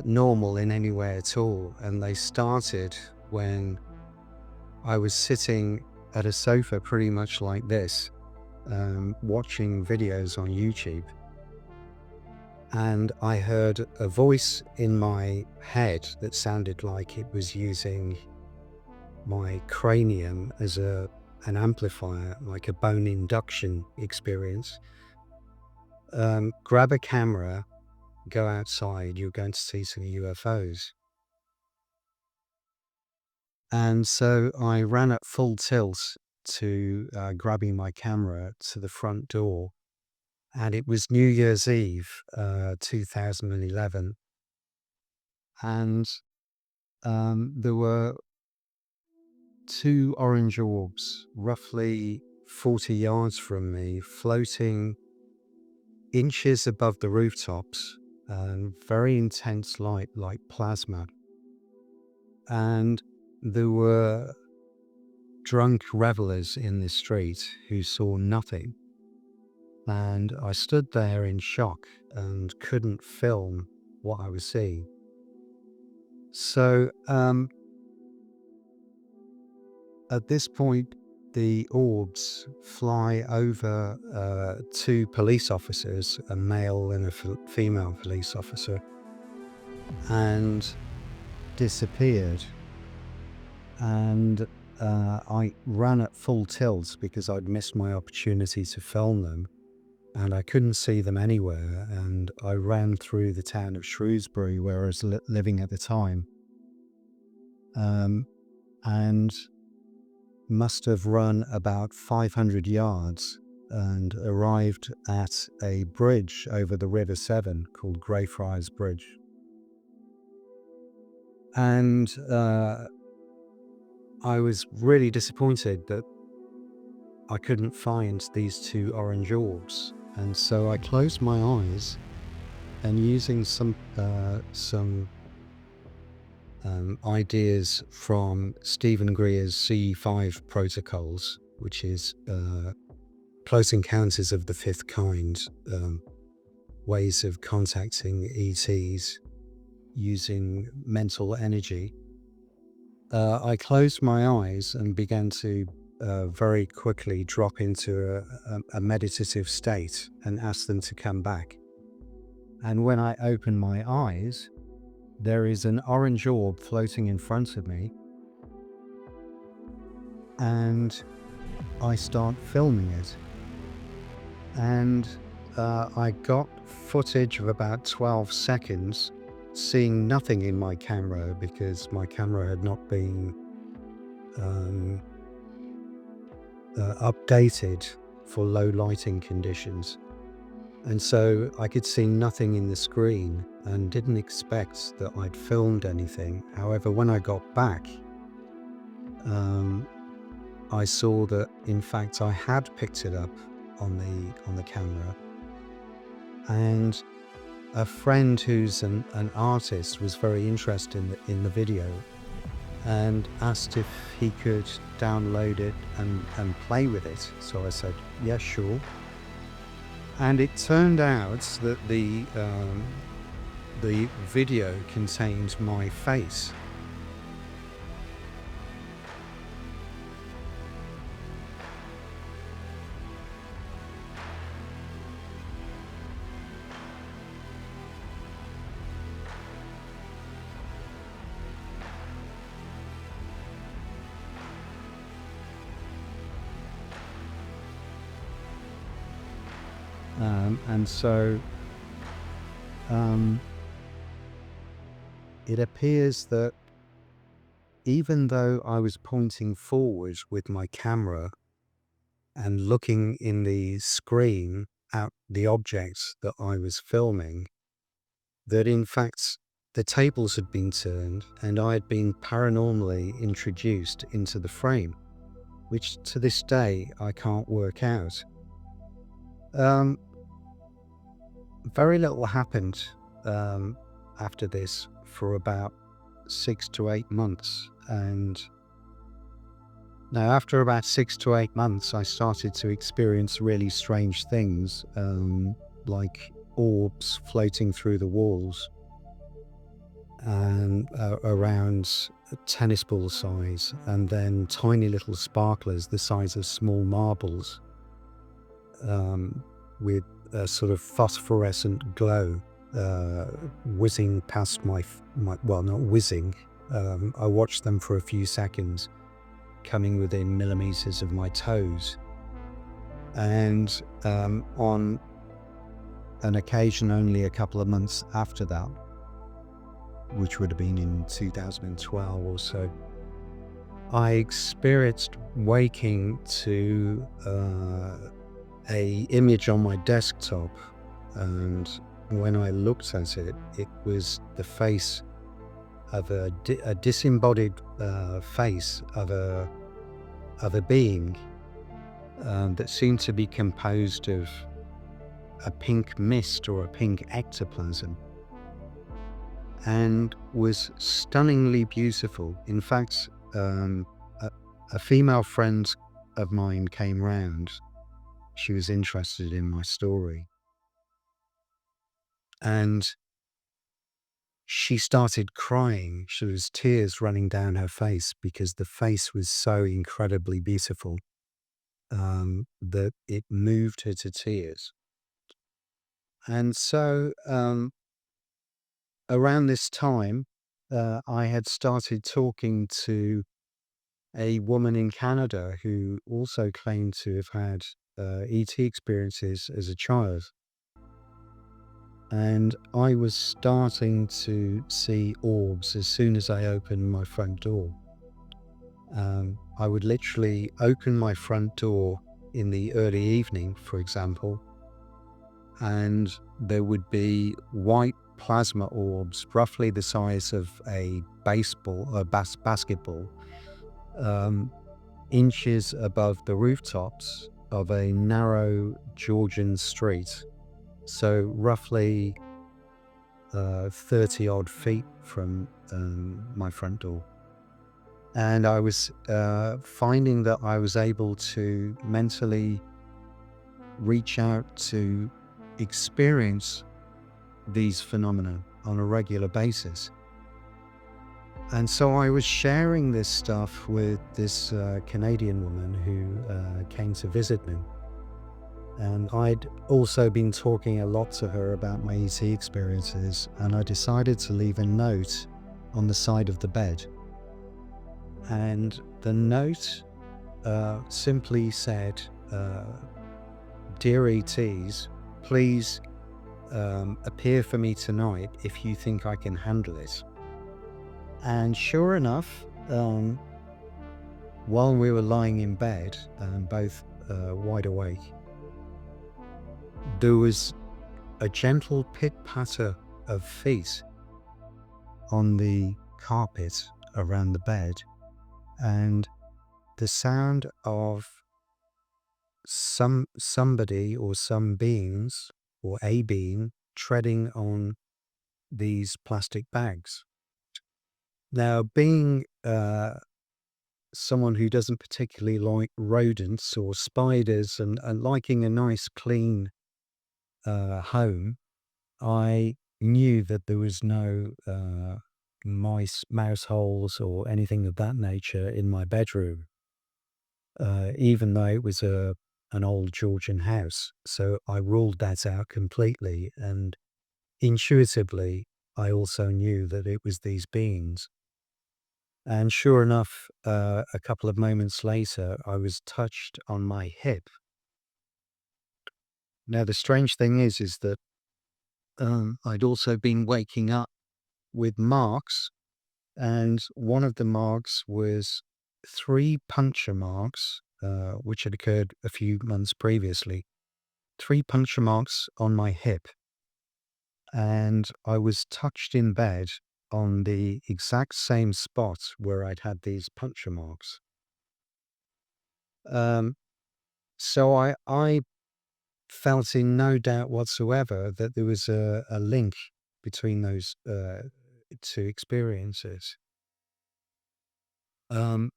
normal in any way at all. And they started when I was sitting at a sofa pretty much like this, watching videos on YouTube. And I heard a voice in my head that sounded like it was using my cranium as an amplifier, like a bone induction experience. Grab a camera, go outside, you're going to see some UFOs. And so I ran at full tilt to grabbing my camera to the front door. And it was New Year's Eve, 2011. And there were two orange orbs, roughly 40 yards from me, floating inches above the rooftops, and very intense light like plasma. And there were drunk revelers in the street who saw nothing. And I stood there in shock and couldn't film what I was seeing. So at this point, the orbs fly over two police officers, a male and a female police officer, and disappeared. And I ran at full tilt because I'd missed my opportunity to film them. And I couldn't see them anywhere, and I ran through the town of Shrewsbury where I was living at the time, and must have run about 500 yards and arrived at a bridge over the River Severn called Greyfriars Bridge. And I was really disappointed that I couldn't find these two orange orbs. And so I closed my eyes, and using some ideas from Stephen Greer's CE5 protocols, which is Close Encounters of the Fifth Kind, ways of contacting ETs using mental energy, I closed my eyes and began to very quickly drop into a meditative state and ask them to come back. And when I open my eyes, there is an orange orb floating in front of me, and I start filming it. And I got footage of about 12 seconds, seeing nothing in my camera because my camera had not been updated for low lighting conditions. And so I could see nothing in the screen and didn't expect that I'd filmed anything. However, when I got back, I saw that in fact I had picked it up on the camera. And a friend who's an artist was very interested in the video and asked if he could download it and play with it. So I said, yeah, sure. And it turned out that the the video contained my face. And so it appears that even though I was pointing forward with my camera and looking in the screen at the objects that I was filming, that in fact the tables had been turned and I had been paranormally introduced into the frame, which to this day I can't work out. Very little happened after this for about 6 to 8 months, and now after about 6 to 8 months I started to experience really strange things, like orbs floating through the walls and around tennis ball size, and then tiny little sparklers the size of small marbles, with a sort of phosphorescent glow whizzing past my well, not whizzing, I watched them for a few seconds, coming within millimeters of my toes. And on an occasion only a couple of months after that, which would have been in 2012 or so, I experienced waking to a image on my desktop, and when I looked at it, it was the face of a disembodied face of a being that seemed to be composed of a pink mist or a pink ectoplasm, and was stunningly beautiful. In fact, a female friend of mine came round. She was interested in my story, and she started crying. There was tears running down her face because the face was so incredibly beautiful that it moved her to tears. And so around this time, I had started talking to a woman in Canada who also claimed to have had ET experiences as a child. And I was starting to see orbs as soon as I opened my front door. I would literally open my front door in the early evening, for example, and there would be white plasma orbs, roughly the size of a basketball, inches above the rooftops of a narrow Georgian street. So roughly 30 odd feet from my front door. And I was finding that I was able to mentally reach out to experience these phenomena on a regular basis. And so I was sharing this stuff with this Canadian woman who came to visit me. And I'd also been talking a lot to her about my ET experiences, and I decided to leave a note on the side of the bed. And the note simply said, "Dear ETs, please appear for me tonight if you think I can handle it." And sure enough, while we were lying in bed, both wide awake, there was a gentle pit-patter of feet on the carpet around the bed, and the sound of somebody or some beings or a being treading on these plastic bags. Now, being someone who doesn't particularly like rodents or spiders and liking a nice clean home, I knew that there was no mouse holes or anything of that nature in my bedroom, even though it was an old Georgian house. So I ruled that out completely, and intuitively, I also knew that it was these beings. And sure enough, a couple of moments later, I was touched on my hip. Now, the strange thing is that I'd also been waking up with marks, and one of the marks was 3 puncture marks, which had occurred a few months previously. 3 puncture marks on my hip, and I was touched in bed on the exact same spot where I'd had these puncture marks. So I felt in no doubt whatsoever that there was a link between those 2 experiences. Um,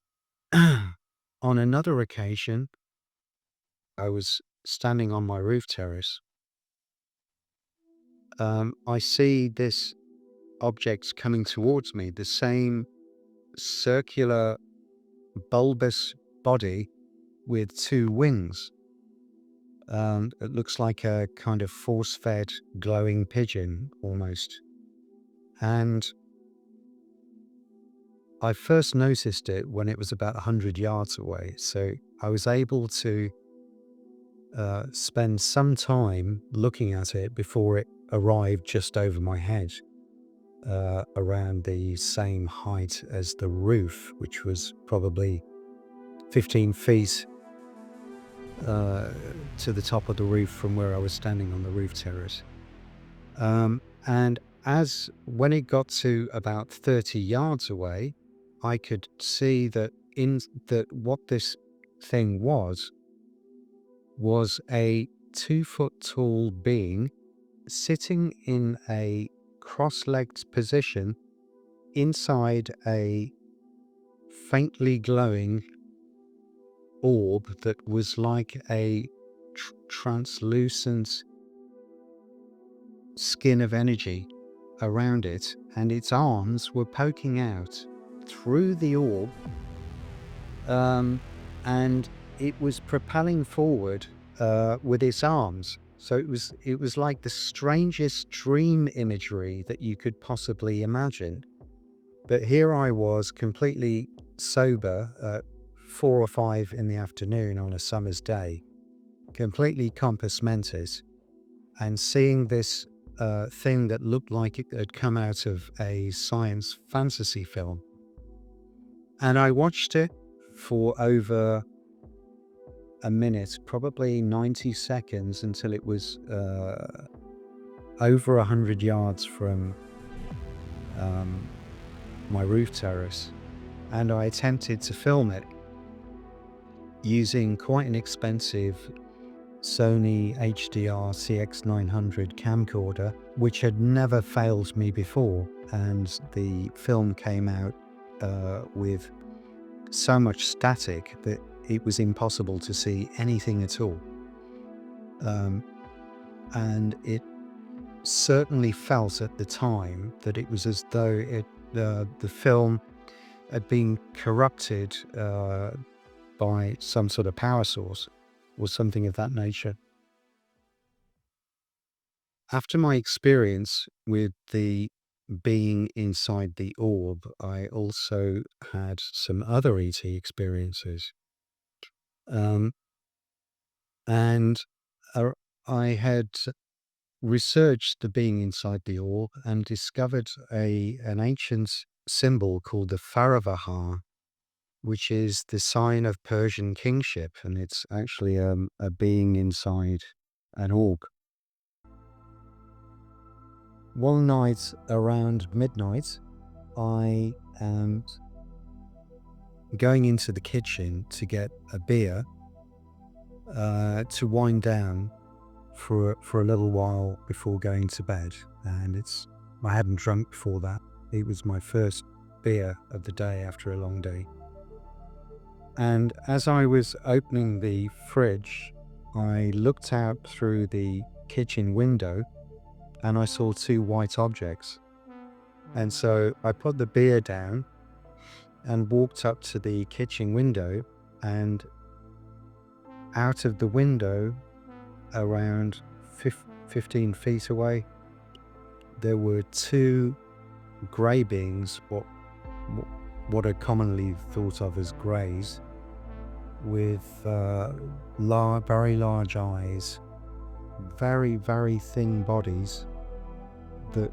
on another occasion, I was standing on my roof terrace. I see this object coming towards me, the same circular, bulbous body with 2 wings. It looks like a kind of force-fed glowing pigeon almost. And I first noticed it when it was about 100 yards away. So I was able to spend some time looking at it before it arrived just over my head, around the same height as the roof, which was probably 15 feet to the top of the roof from where I was standing on the roof terrace. And when it got to about 30 yards away, I could see that what this thing was a 2-foot tall being sitting in a cross-legged position inside a faintly glowing orb that was like a translucent skin of energy around it, and its arms were poking out through the orb, and it was propelling forward with its arms. So it was like the strangest dream imagery that you could possibly imagine. But here I was, completely sober at 4 or 5 in the afternoon on a summer's day, completely compos mentis, and seeing this thing that looked like it had come out of a science fantasy film. And I watched it for over a minute, probably 90 seconds, until it was over 100 yards from my roof terrace. And I attempted to film it using quite an expensive Sony HDR CX900 camcorder, which had never failed me before, and the film came out with so much static that it was impossible to see anything at all. And it certainly felt at the time that it was as though the film had been corrupted by some sort of power source or something of that nature. After my experience with the being inside the orb, I also had some other ET experiences. And I had researched the being inside the orb and discovered an ancient symbol called the Faravahar, which is the sign of Persian kingship, and it's actually a being inside an orb. One night around midnight, I am going into the kitchen to get a beer to wind down for a little while before going to bed. And I hadn't drunk before that. It was my first beer of the day after a long day. And as I was opening the fridge, I looked out through the kitchen window and I saw two white objects. And so I put the beer down and walked up to the kitchen window, and out of the window, around 15 feet away, there were two grey beings, what are commonly thought of as greys, with very large eyes, very, very thin bodies that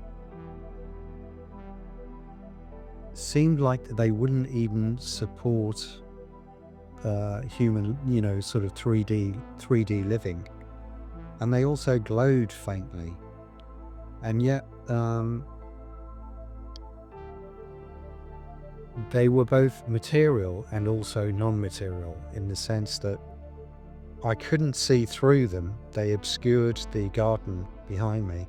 seemed like they wouldn't even support human, sort of 3D living. And they also glowed faintly. And yet, they were both material and also non-material, in the sense that I couldn't see through them. They obscured the garden behind me.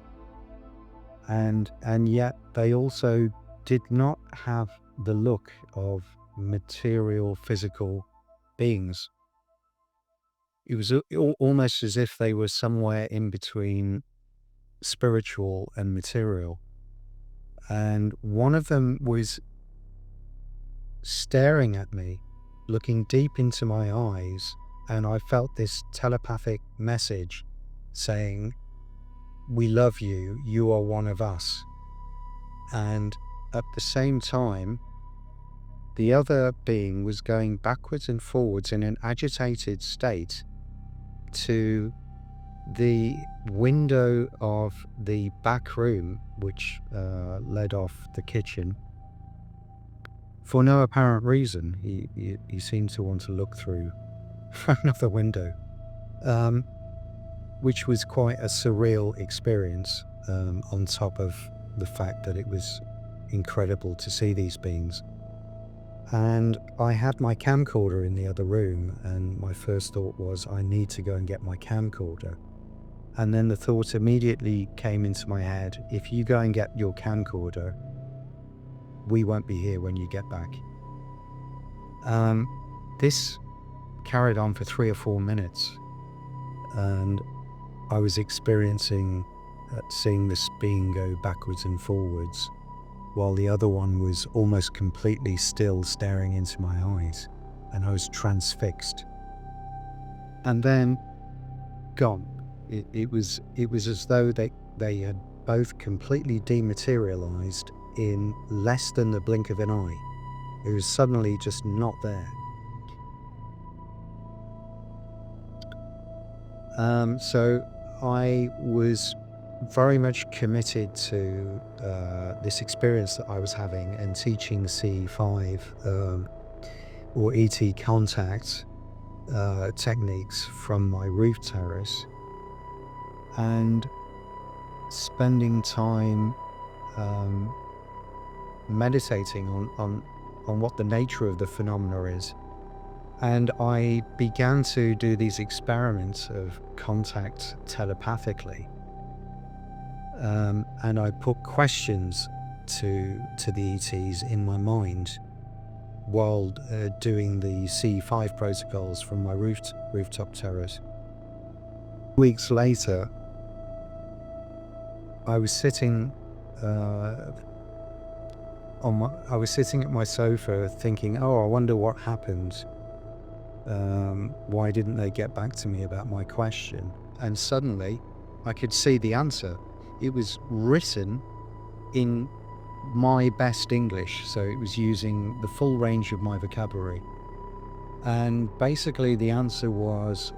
And yet they also did not have the look of material, physical beings. It was almost as if they were somewhere in between spiritual and material. And one of them was staring at me, looking deep into my eyes, and I felt this telepathic message saying, "We love you, you are one of us." And at the same time, the other being was going backwards and forwards in an agitated state to the window of the back room, which led off the kitchen. For no apparent reason, he seemed to want to look through another window, which was quite a surreal experience, on top of the fact that it was incredible to see these beings. And I had my camcorder in the other room, and my first thought was, I need to go and get my camcorder. And then the thought immediately came into my head, if you go and get your camcorder, we won't be here when you get back. This carried on for 3 or 4 minutes, and I was experiencing seeing this being go backwards and forwards, while the other one was almost completely still, staring into my eyes, and I was transfixed. And then gone. It was as though they had both completely dematerialized in less than the blink of an eye. It was suddenly just not there. So I was very much committed to this experience that I was having and teaching C5 or ET contact techniques from my roof terrace, and spending time meditating on what the nature of the phenomena is. And I began to do these experiments of contact telepathically, and I put questions to the ETs in my mind while doing the C5 protocols from my rooftop terrace. Weeks later, I was sitting at my sofa thinking, oh, I wonder what happened. Why didn't they get back to me about my question? And suddenly I could see the answer. It was written in my best English, so it was using the full range of my vocabulary. And basically the answer was,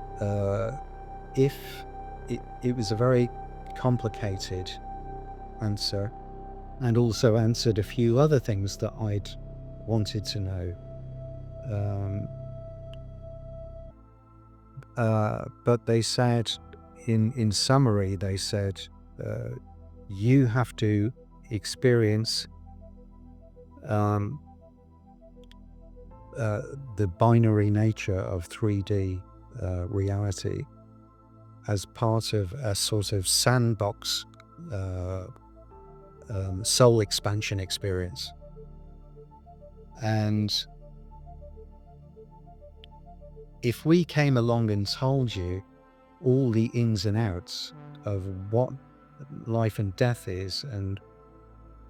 if it was a very complicated answer, and also answered a few other things that I'd wanted to know. But they said, in summary, they said, you have to experience the binary nature of 3D reality as part of a sort of sandbox soul expansion experience. And if we came along and told you all the ins and outs of what life and death is, and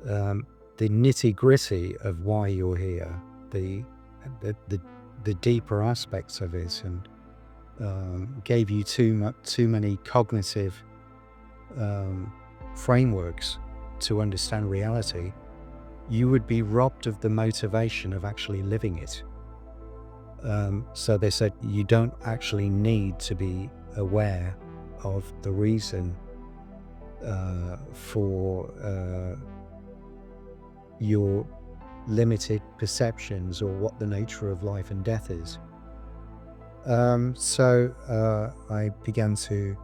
the nitty-gritty of why you're here, the deeper aspects of it, and gave you too many cognitive frameworks to understand reality, you would be robbed of the motivation of actually living it. So they said you don't actually need to be aware of the reason for your limited perceptions or what the nature of life and death is. So I began to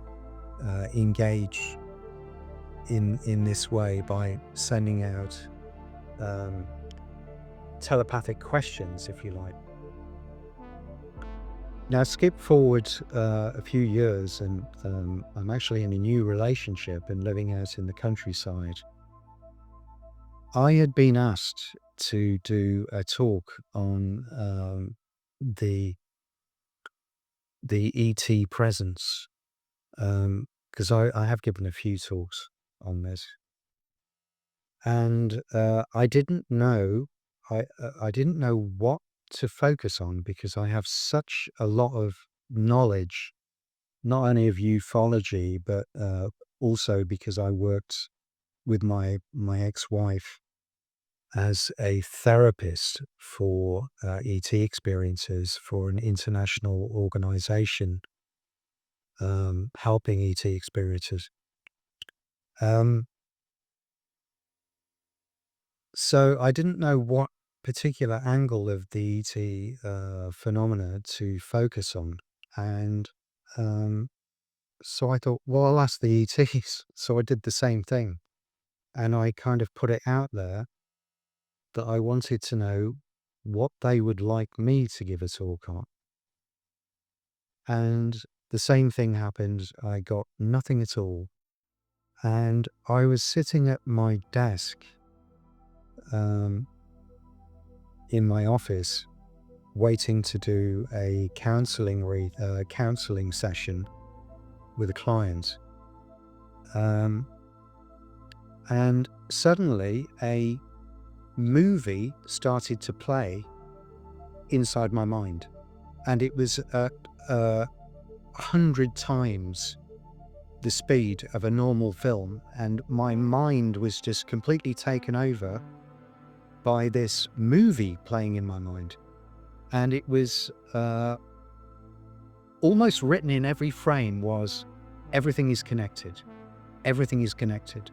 engage in this way by sending out telepathic questions, if you like. Now skip forward a few years, and I'm actually in a new relationship and living out in the countryside. I had been asked to do a talk on the ET presence, because I have given a few talks on this, and I didn't know what to focus on, because I have such a lot of knowledge, not only of ufology, but also because I worked with my ex-wife as a therapist for ET experiences for an international organization helping ET experiences. So I didn't know what particular angle of the ET phenomena to focus on, and so I thought, well, I'll ask the ETs. So I did the same thing, and I kind of put it out there that I wanted to know what they would like me to give a talk on. And the same thing happened. I got nothing at all. And I was sitting at my desk in my office, waiting to do a counseling session with a client. And suddenly a movie started to play inside my mind, and it was 100 times the speed of a normal film, and my mind was just completely taken over by this movie playing in my mind. And it was almost written in every frame was, everything is connected, everything is connected.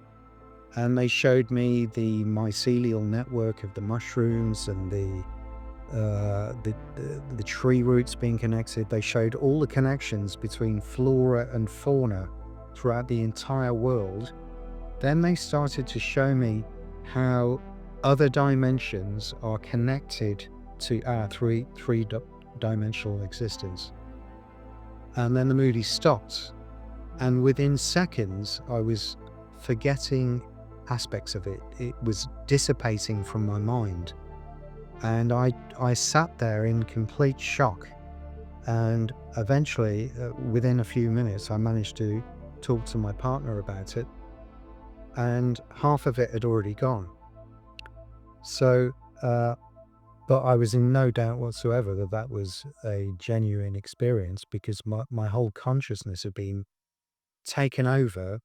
And they showed me the mycelial network of the mushrooms and the tree roots being connected. They showed all the connections between flora and fauna throughout the entire world. Then they started to show me how other dimensions are connected to our three-dimensional existence. And then the movie stopped, and within seconds I was forgetting aspects of it. It was dissipating from my mind, and I sat there in complete shock. And eventually, within a few minutes, I managed to talk to my partner about it, and half of it had already gone. So but I was in no doubt whatsoever that that was a genuine experience, because my whole consciousness had been taken over,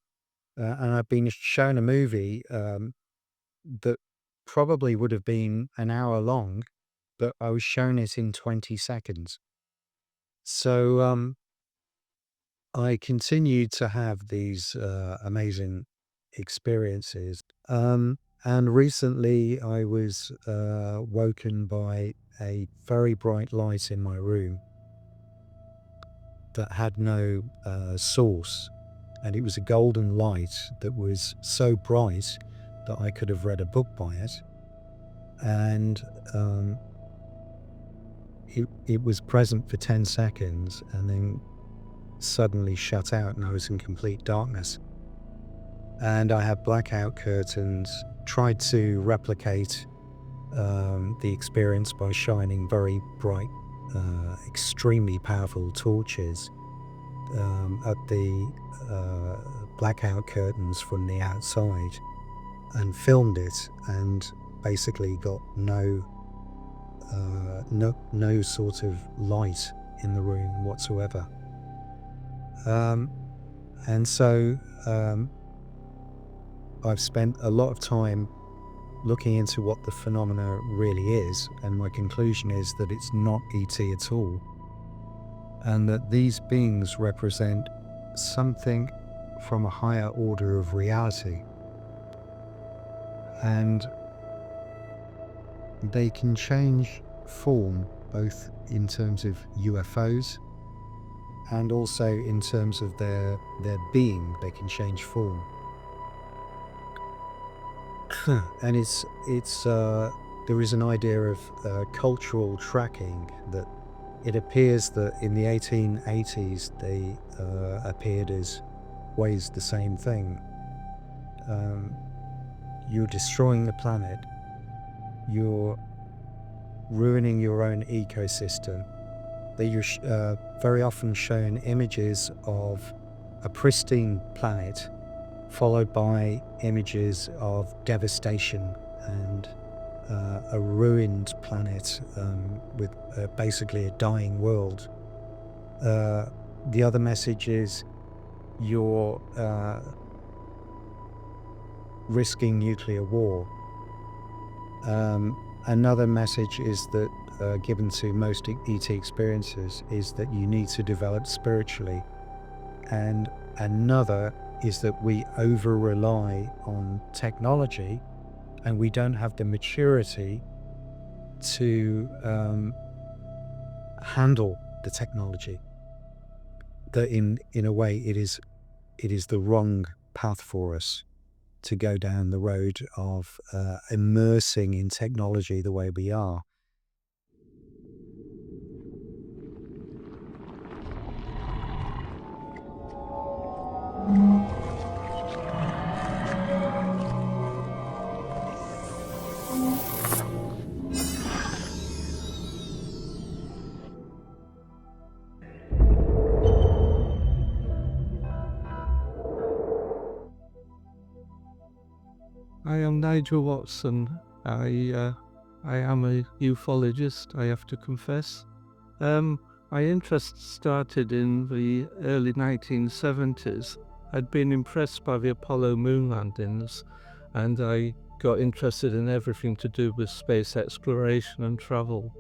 and I'd been shown a movie that probably would have been an hour long, but I was shown it in 20 seconds. So I continued to have these amazing experiences. And recently I was woken by a very bright light in my room that had no source. And it was a golden light that was so bright that I could have read a book by it. And it was present for 10 seconds and then suddenly shut out, and I was in complete darkness. And I had blackout curtains, tried to replicate the experience by shining very bright, extremely powerful torches at the blackout curtains from the outside and filmed it, and basically got no sort of light in the room whatsoever. And so I've spent a lot of time looking into what the phenomena really is, and my conclusion is that it's not ET at all, and that these beings represent something from a higher order of reality, and they can change form both in terms of UFOs and also in terms of their being. They can change form. And there is an idea of cultural tracking, that it appears that in the 1880s they appeared as ways the same thing. You're destroying the planet, you're ruining your own ecosystem. You're very often shown images of a pristine planet followed by images of devastation and a ruined planet with basically a dying world. The other message is you're risking nuclear war. Another message is that given to most ET experiencers is that you need to develop spiritually, and another is that we over-rely on technology and we don't have the maturity to handle the technology. That in a way it is the wrong path for us to go down the road of immersing in technology the way we are. I am Nigel Watson. I am a ufologist, I have to confess. My interest started in the early 1970s. I'd been impressed by the Apollo moon landings, and I got interested in everything to do with space exploration and travel.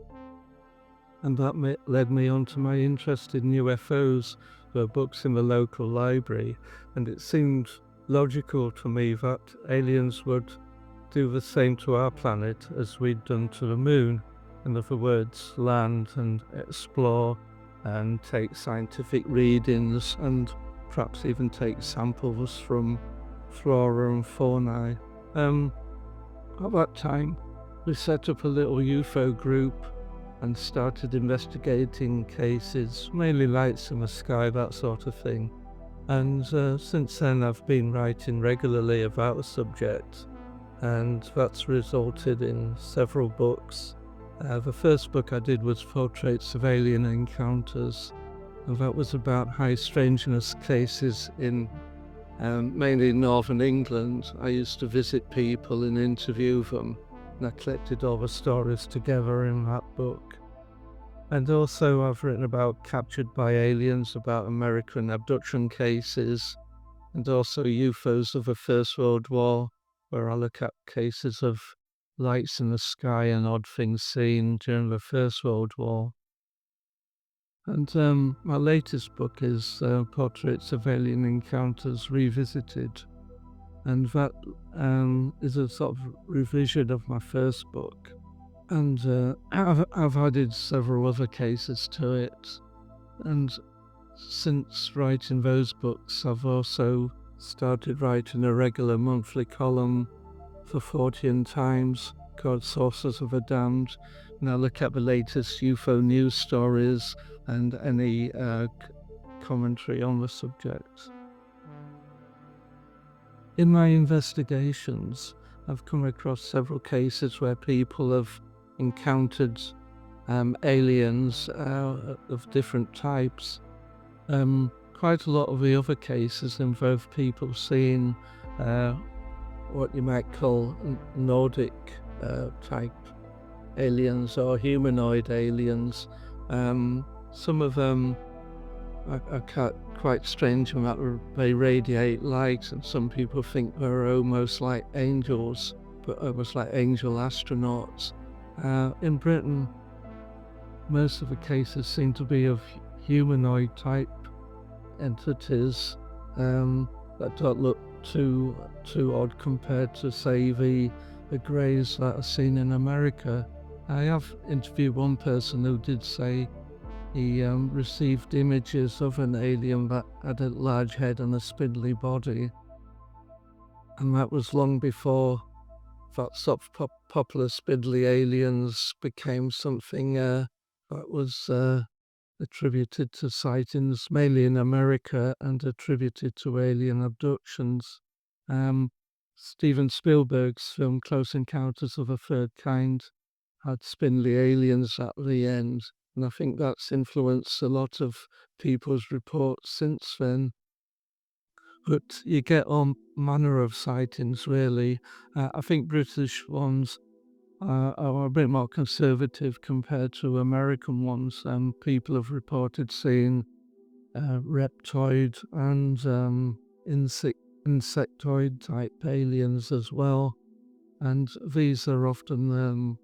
And that led me on to my interest in UFOs. There were books in the local library, and it seemed logical to me that aliens would do the same to our planet as we'd done to the moon. In other words, land and explore and take scientific readings and perhaps even take samples from flora and fauna. At that time, we set up a little UFO group and started investigating cases, mainly lights in the sky, that sort of thing. And since then I've been writing regularly about the subject, and that's resulted in several books. The first book I did was Portraits of Alien Encounters, and that was about high strangeness cases in mainly northern England. I used to visit people and interview them, and I collected all the stories together in that book. And also I've written about Captured by Aliens, about American abduction cases, and also UFOs of the First World War, where I look at cases of lights in the sky and odd things seen during the First World War. And my latest book is Portraits of Alien Encounters Revisited, and that is a sort of revision of my first book. And I've added several other cases to it. And since writing those books, I've also started writing a regular monthly column for Fortean Times called Sources of the Damned. And I look at the latest UFO news stories and any commentary on the subject. In my investigations, I've come across several cases where people have encountered aliens of different types. quite a lot of the other cases involve people seeing what you might call Nordic type aliens or humanoid aliens. Some of them are quite strange in that they radiate light, and some people think they're almost like angels, but almost like angel astronauts. In Britain, most of the cases seem to be of humanoid type entities that don't look too odd compared to, say, the greys that are seen in America. I have interviewed one person who did say he received images of an alien that had a large head and a spindly body, and that was long before that sort of popular spindly aliens became something that was attributed to sightings mainly in America and attributed to alien abductions. Steven Spielberg's film Close Encounters of the Third Kind had spindly aliens at the end, and I think that's influenced a lot of people's reports since then. But you get all manner of sightings, really. I think British ones are a bit more conservative compared to American ones. People have reported seeing reptoid and insectoid type aliens as well, and these are often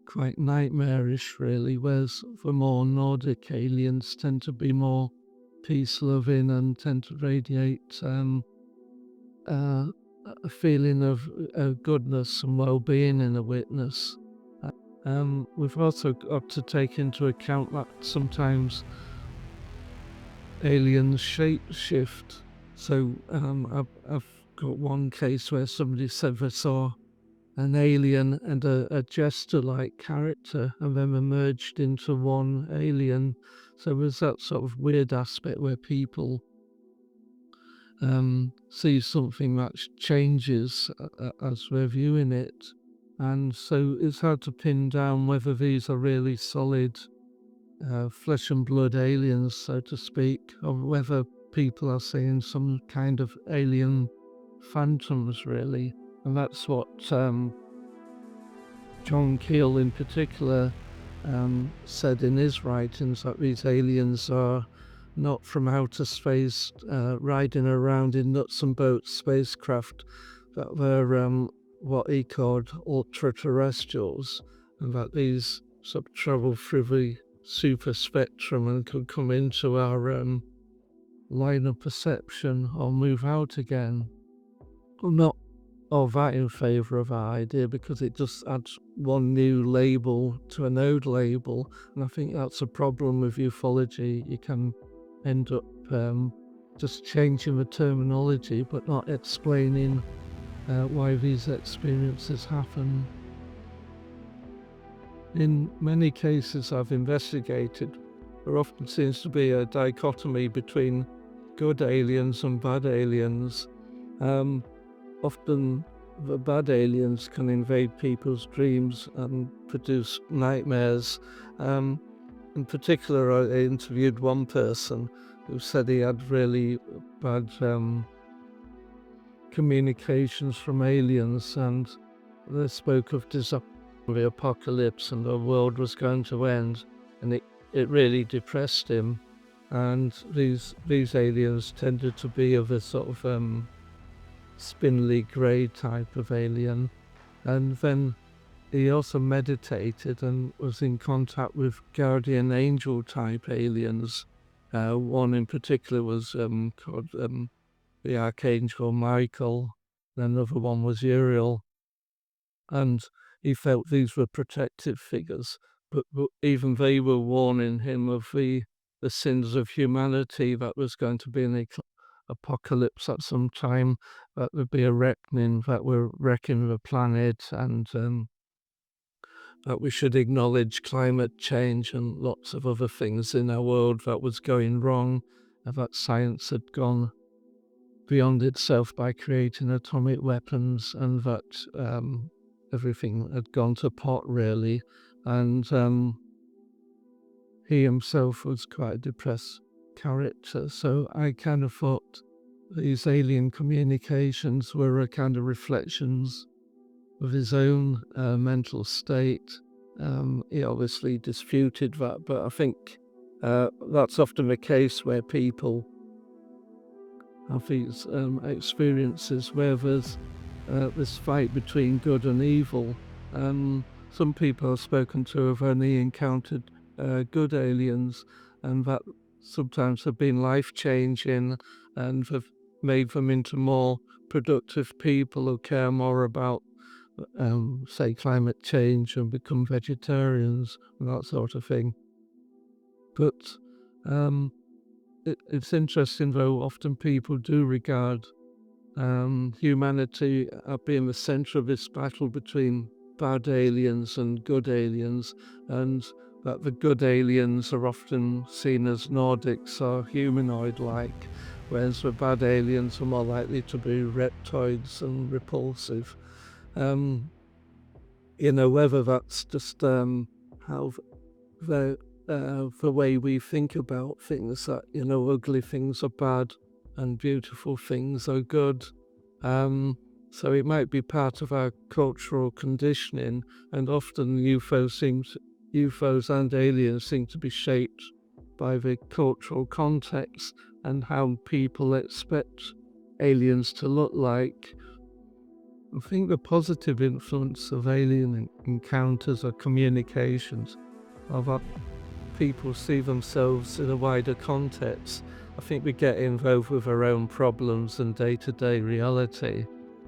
quite nightmarish, really, whereas the more Nordic aliens tend to be more peace-loving and tend to radiate a feeling of goodness and well-being in a witness. We've also got to take into account that sometimes aliens shape-shift. So I've got one case where somebody said they saw an alien and a jester-like character, and then emerged into one alien. So there's that sort of weird aspect where people see something that changes as we're viewing it. And so it's hard to pin down whether these are really solid flesh and blood aliens, so to speak, or whether people are seeing some kind of alien phantoms, really. And that's what John Keel in particular said in his writings, that these aliens are not from outer space riding around in nuts and bolts spacecraft, that they're what he called ultra-terrestrials, and that these sort of travel through the super spectrum and could come into our line of perception or move out again. I'm not all that in favour of our idea, because it just adds one new label to an old label, and I think that's a problem with ufology. You can end up just changing the terminology but not explaining why these experiences happen. In many cases I've investigated, there often seems to be a dichotomy between good aliens and bad aliens. Often the bad aliens can invade people's dreams and produce nightmares. In particular, I interviewed one person who said he had really bad communications from aliens, and they spoke of the apocalypse and the world was going to end, and it really depressed him. And these aliens tended to be of a sort of spindly grey type of alien. And then he also meditated and was in contact with guardian angel type aliens. One in particular was called the Archangel Michael, and another one was Uriel. And he felt these were protective figures, but even they were warning him of the sins of humanity, that was going to be an apocalypse at some time, that would be a reckoning, that we're wrecking the planet, and that we should acknowledge climate change and lots of other things in our world that was going wrong, and that science had gone beyond itself by creating atomic weapons, and that everything had gone to pot, really. And he himself was quite a depressed character. So I kind of thought these alien communications were a kind of reflections of his own mental state. He obviously disputed that, but I think that's often the case where people have these experiences where there's this fight between good and evil. Some people I've spoken to have only encountered good aliens, and that sometimes have been life-changing and have made them into more productive people who care more about, say, climate change and become vegetarians and that sort of thing. But it's interesting, though, often people do regard humanity as being the centre of this battle between bad aliens and good aliens, and that the good aliens are often seen as Nordics or humanoid-like, whereas the bad aliens are more likely to be reptoids and repulsive. Whether that's just how the way we think about things, that, ugly things are bad and beautiful things are good. So it might be part of our cultural conditioning, and often UFOs and aliens seem to be shaped by the cultural context and how people expect aliens to look like. I think the positive influence of alien encounters or communications are that people see themselves in a wider context. I think we get involved with our own problems and day-to-day reality.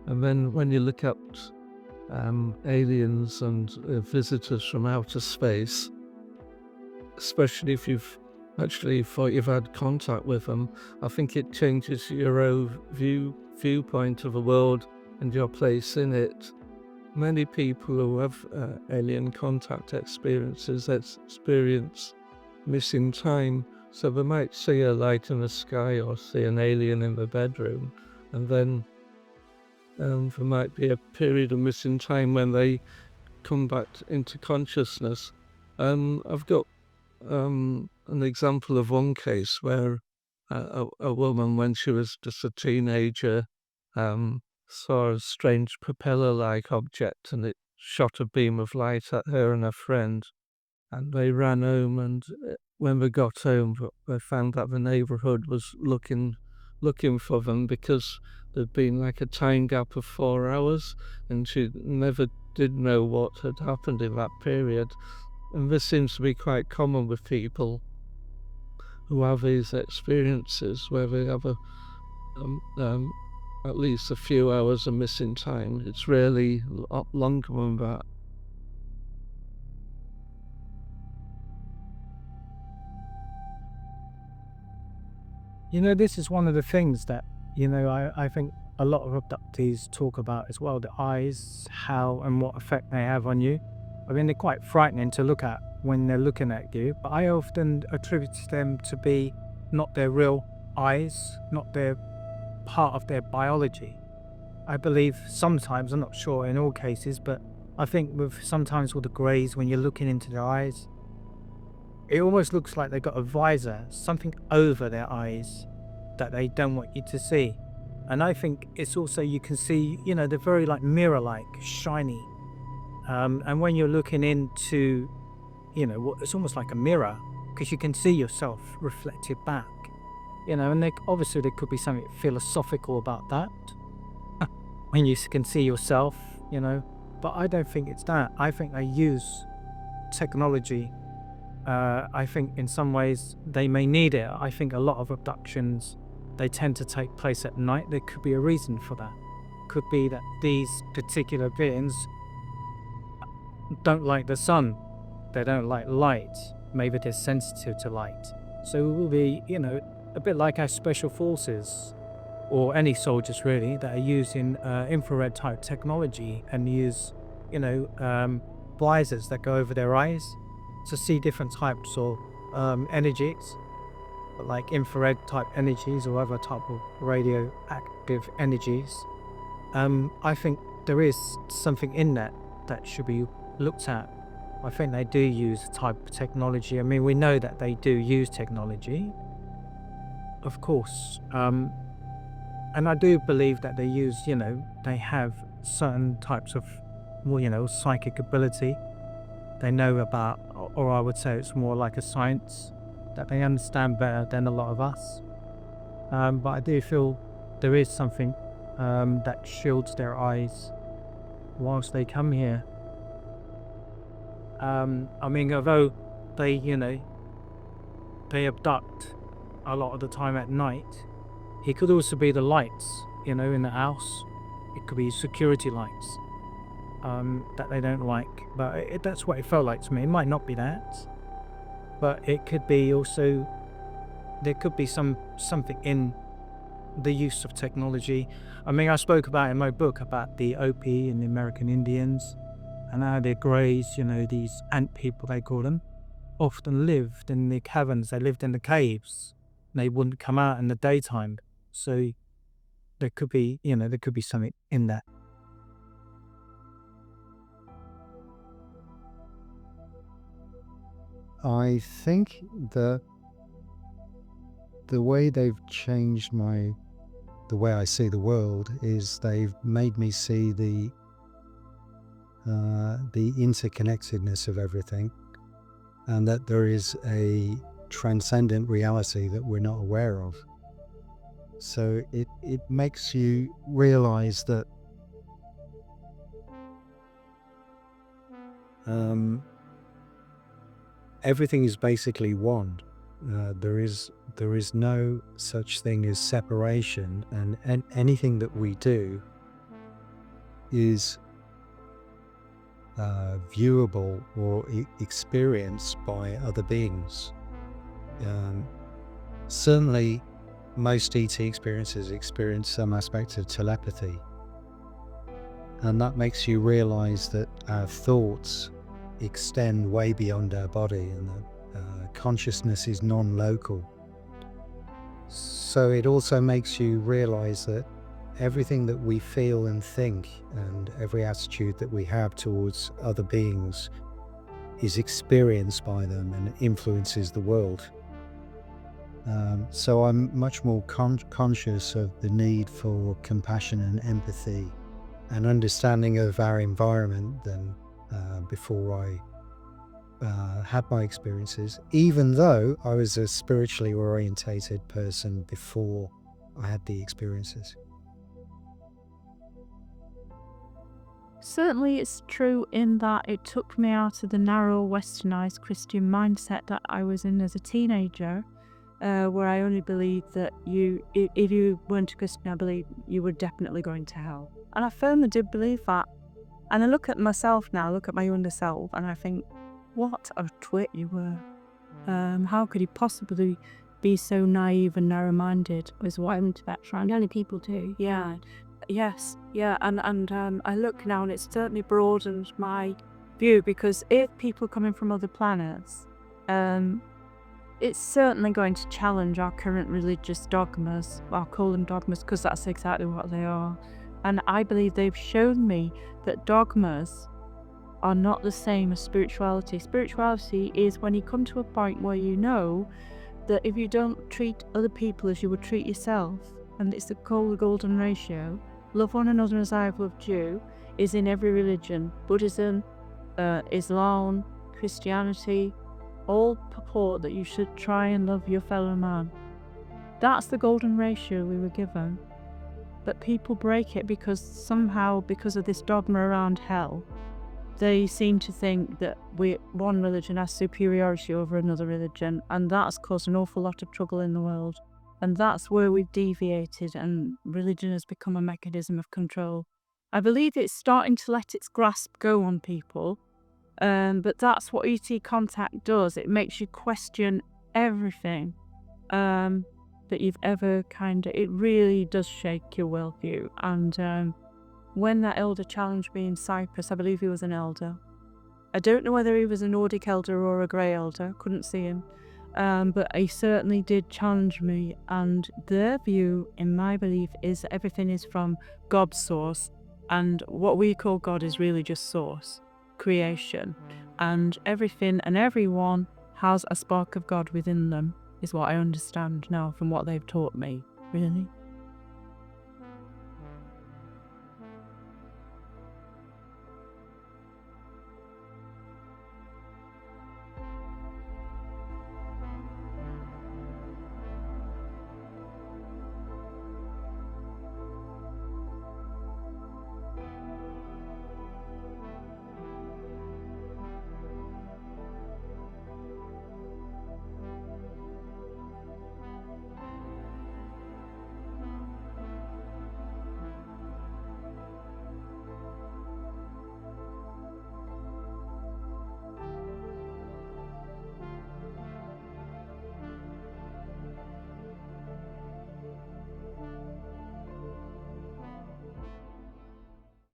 And then when you look at aliens and visitors from outer space, especially if you've actually thought you've had contact with them, I think it changes your own viewpoint of the world and your place in it. Many people who have alien contact experiences experience missing time. So they might see a light in the sky or see an alien in the bedroom, and then there might be a period of missing time when they come back into consciousness. I've got an example of one case where a woman, when she was just a teenager, saw a strange propeller-like object, and it shot a beam of light at her and her friend. And they ran home, and when they got home, they found that the neighbourhood was looking for them, because there'd been like a time gap of 4 hours, and she never did know what had happened in that period. And this seems to be quite common with people who have these experiences where they have at least a few hours of missing time. It's really a lot longer than that. This is one of the things that, I think a lot of abductees talk about as well, the eyes, how and what effect they have on you. I mean, they're quite frightening to look at when they're looking at you, but I often attribute them to be not their real eyes, not their part of their biology. I believe sometimes, I'm not sure in all cases, but I think sometimes with the greys, when you're looking into their eyes, it almost looks like they've got a visor, something over their eyes that they don't want you to see. And I think it's also, you can see, they're very like mirror-like, shiny. And when you're looking into, it's almost like a mirror, because you can see yourself reflected back. And obviously there could be something philosophical about that, when you can see yourself, But I don't think it's that. I think they use technology. I think in some ways they may need it. I think a lot of abductions, they tend to take place at night. There could be a reason for that. Could be that these particular beings don't like the sun. They don't like light. Maybe they're sensitive to light. So it will be, a bit like our special forces, or any soldiers really, that are using infrared type technology and use, visors that go over their eyes to see different types of energies, like infrared type energies or other type of radioactive energies. I think there is something in that should be looked at. I think they do use a type of technology. I mean, we know that they do use technology, of course. And I do believe that they use, they have certain types of, psychic ability. They know about, or I would say it's more like a science that they understand better than a lot of us. But I do feel there is something that shields their eyes whilst they come here. Although they abduct a lot of the time at night, it could also be the lights, in the house. It could be security lights that they don't like. But that's what it felt like to me. It might not be that, but it could be also, there could be something in the use of technology. I spoke about in my book about the Opi and the American Indians and how the Greys, these ant people they call them, often lived in the caverns. They lived in the caves. They wouldn't come out in the daytime. So there could be, something in that. I think the way they've changed the way I see the world is they've made me see the interconnectedness of everything, and that there is a transcendent reality that we're not aware of. So it makes you realize that everything is basically one. There is no such thing as separation, and anything that we do is viewable or experienced by other beings. Certainly, most ET experiences experience some aspect of telepathy, and that makes you realize that our thoughts extend way beyond our body, and that consciousness is non-local. So it also makes you realize that everything that we feel and think, and every attitude that we have towards other beings, is experienced by them and influences the world. So I'm much more conscious of the need for compassion and empathy and understanding of our environment than before I had my experiences, even though I was a spiritually orientated person before I had the experiences. Certainly it's true in that it took me out of the narrow westernized Christian mindset that I was in as a teenager, where I only believed that if you weren't a Christian, I believed you were definitely going to hell. And I firmly did believe that. And I look at myself now, look at my younger self, and I think, what a twit you were. How could you possibly be so naive and narrow-minded? Was what I'm to background. Only people do. Yeah. Yes. Yeah. And I look now, and it's certainly broadened my view, because if people coming from other planets, it's certainly going to challenge our current religious dogmas. I'll call them dogmas because that's exactly what they are. And I believe they've shown me that dogmas are not the same as spirituality. Spirituality is when you come to a point where you know that if you don't treat other people as you would treat yourself, and it's called the golden ratio, love one another as I have loved you, is in every religion. Buddhism, Islam, Christianity, all purport that you should try and love your fellow man. That's the golden ratio we were given. But people break it because somehow, because of this dogma around hell, they seem to think that one religion has superiority over another religion, and that's caused an awful lot of trouble in the world. And that's where we've deviated, and religion has become a mechanism of control. I believe it's starting to let its grasp go on people, but that's what ET contact does. It makes you question everything that you've ever it really does shake your worldview. And when that elder challenged me in Cyprus, I believe he was an elder. I don't know whether he was a Nordic elder or a grey elder, couldn't see him. But he certainly did challenge me, and their view, in my belief, is that everything is from God's source, and what we call God is really just source, creation, and everything and everyone has a spark of God within them. is what I understand now from what they've taught me, really.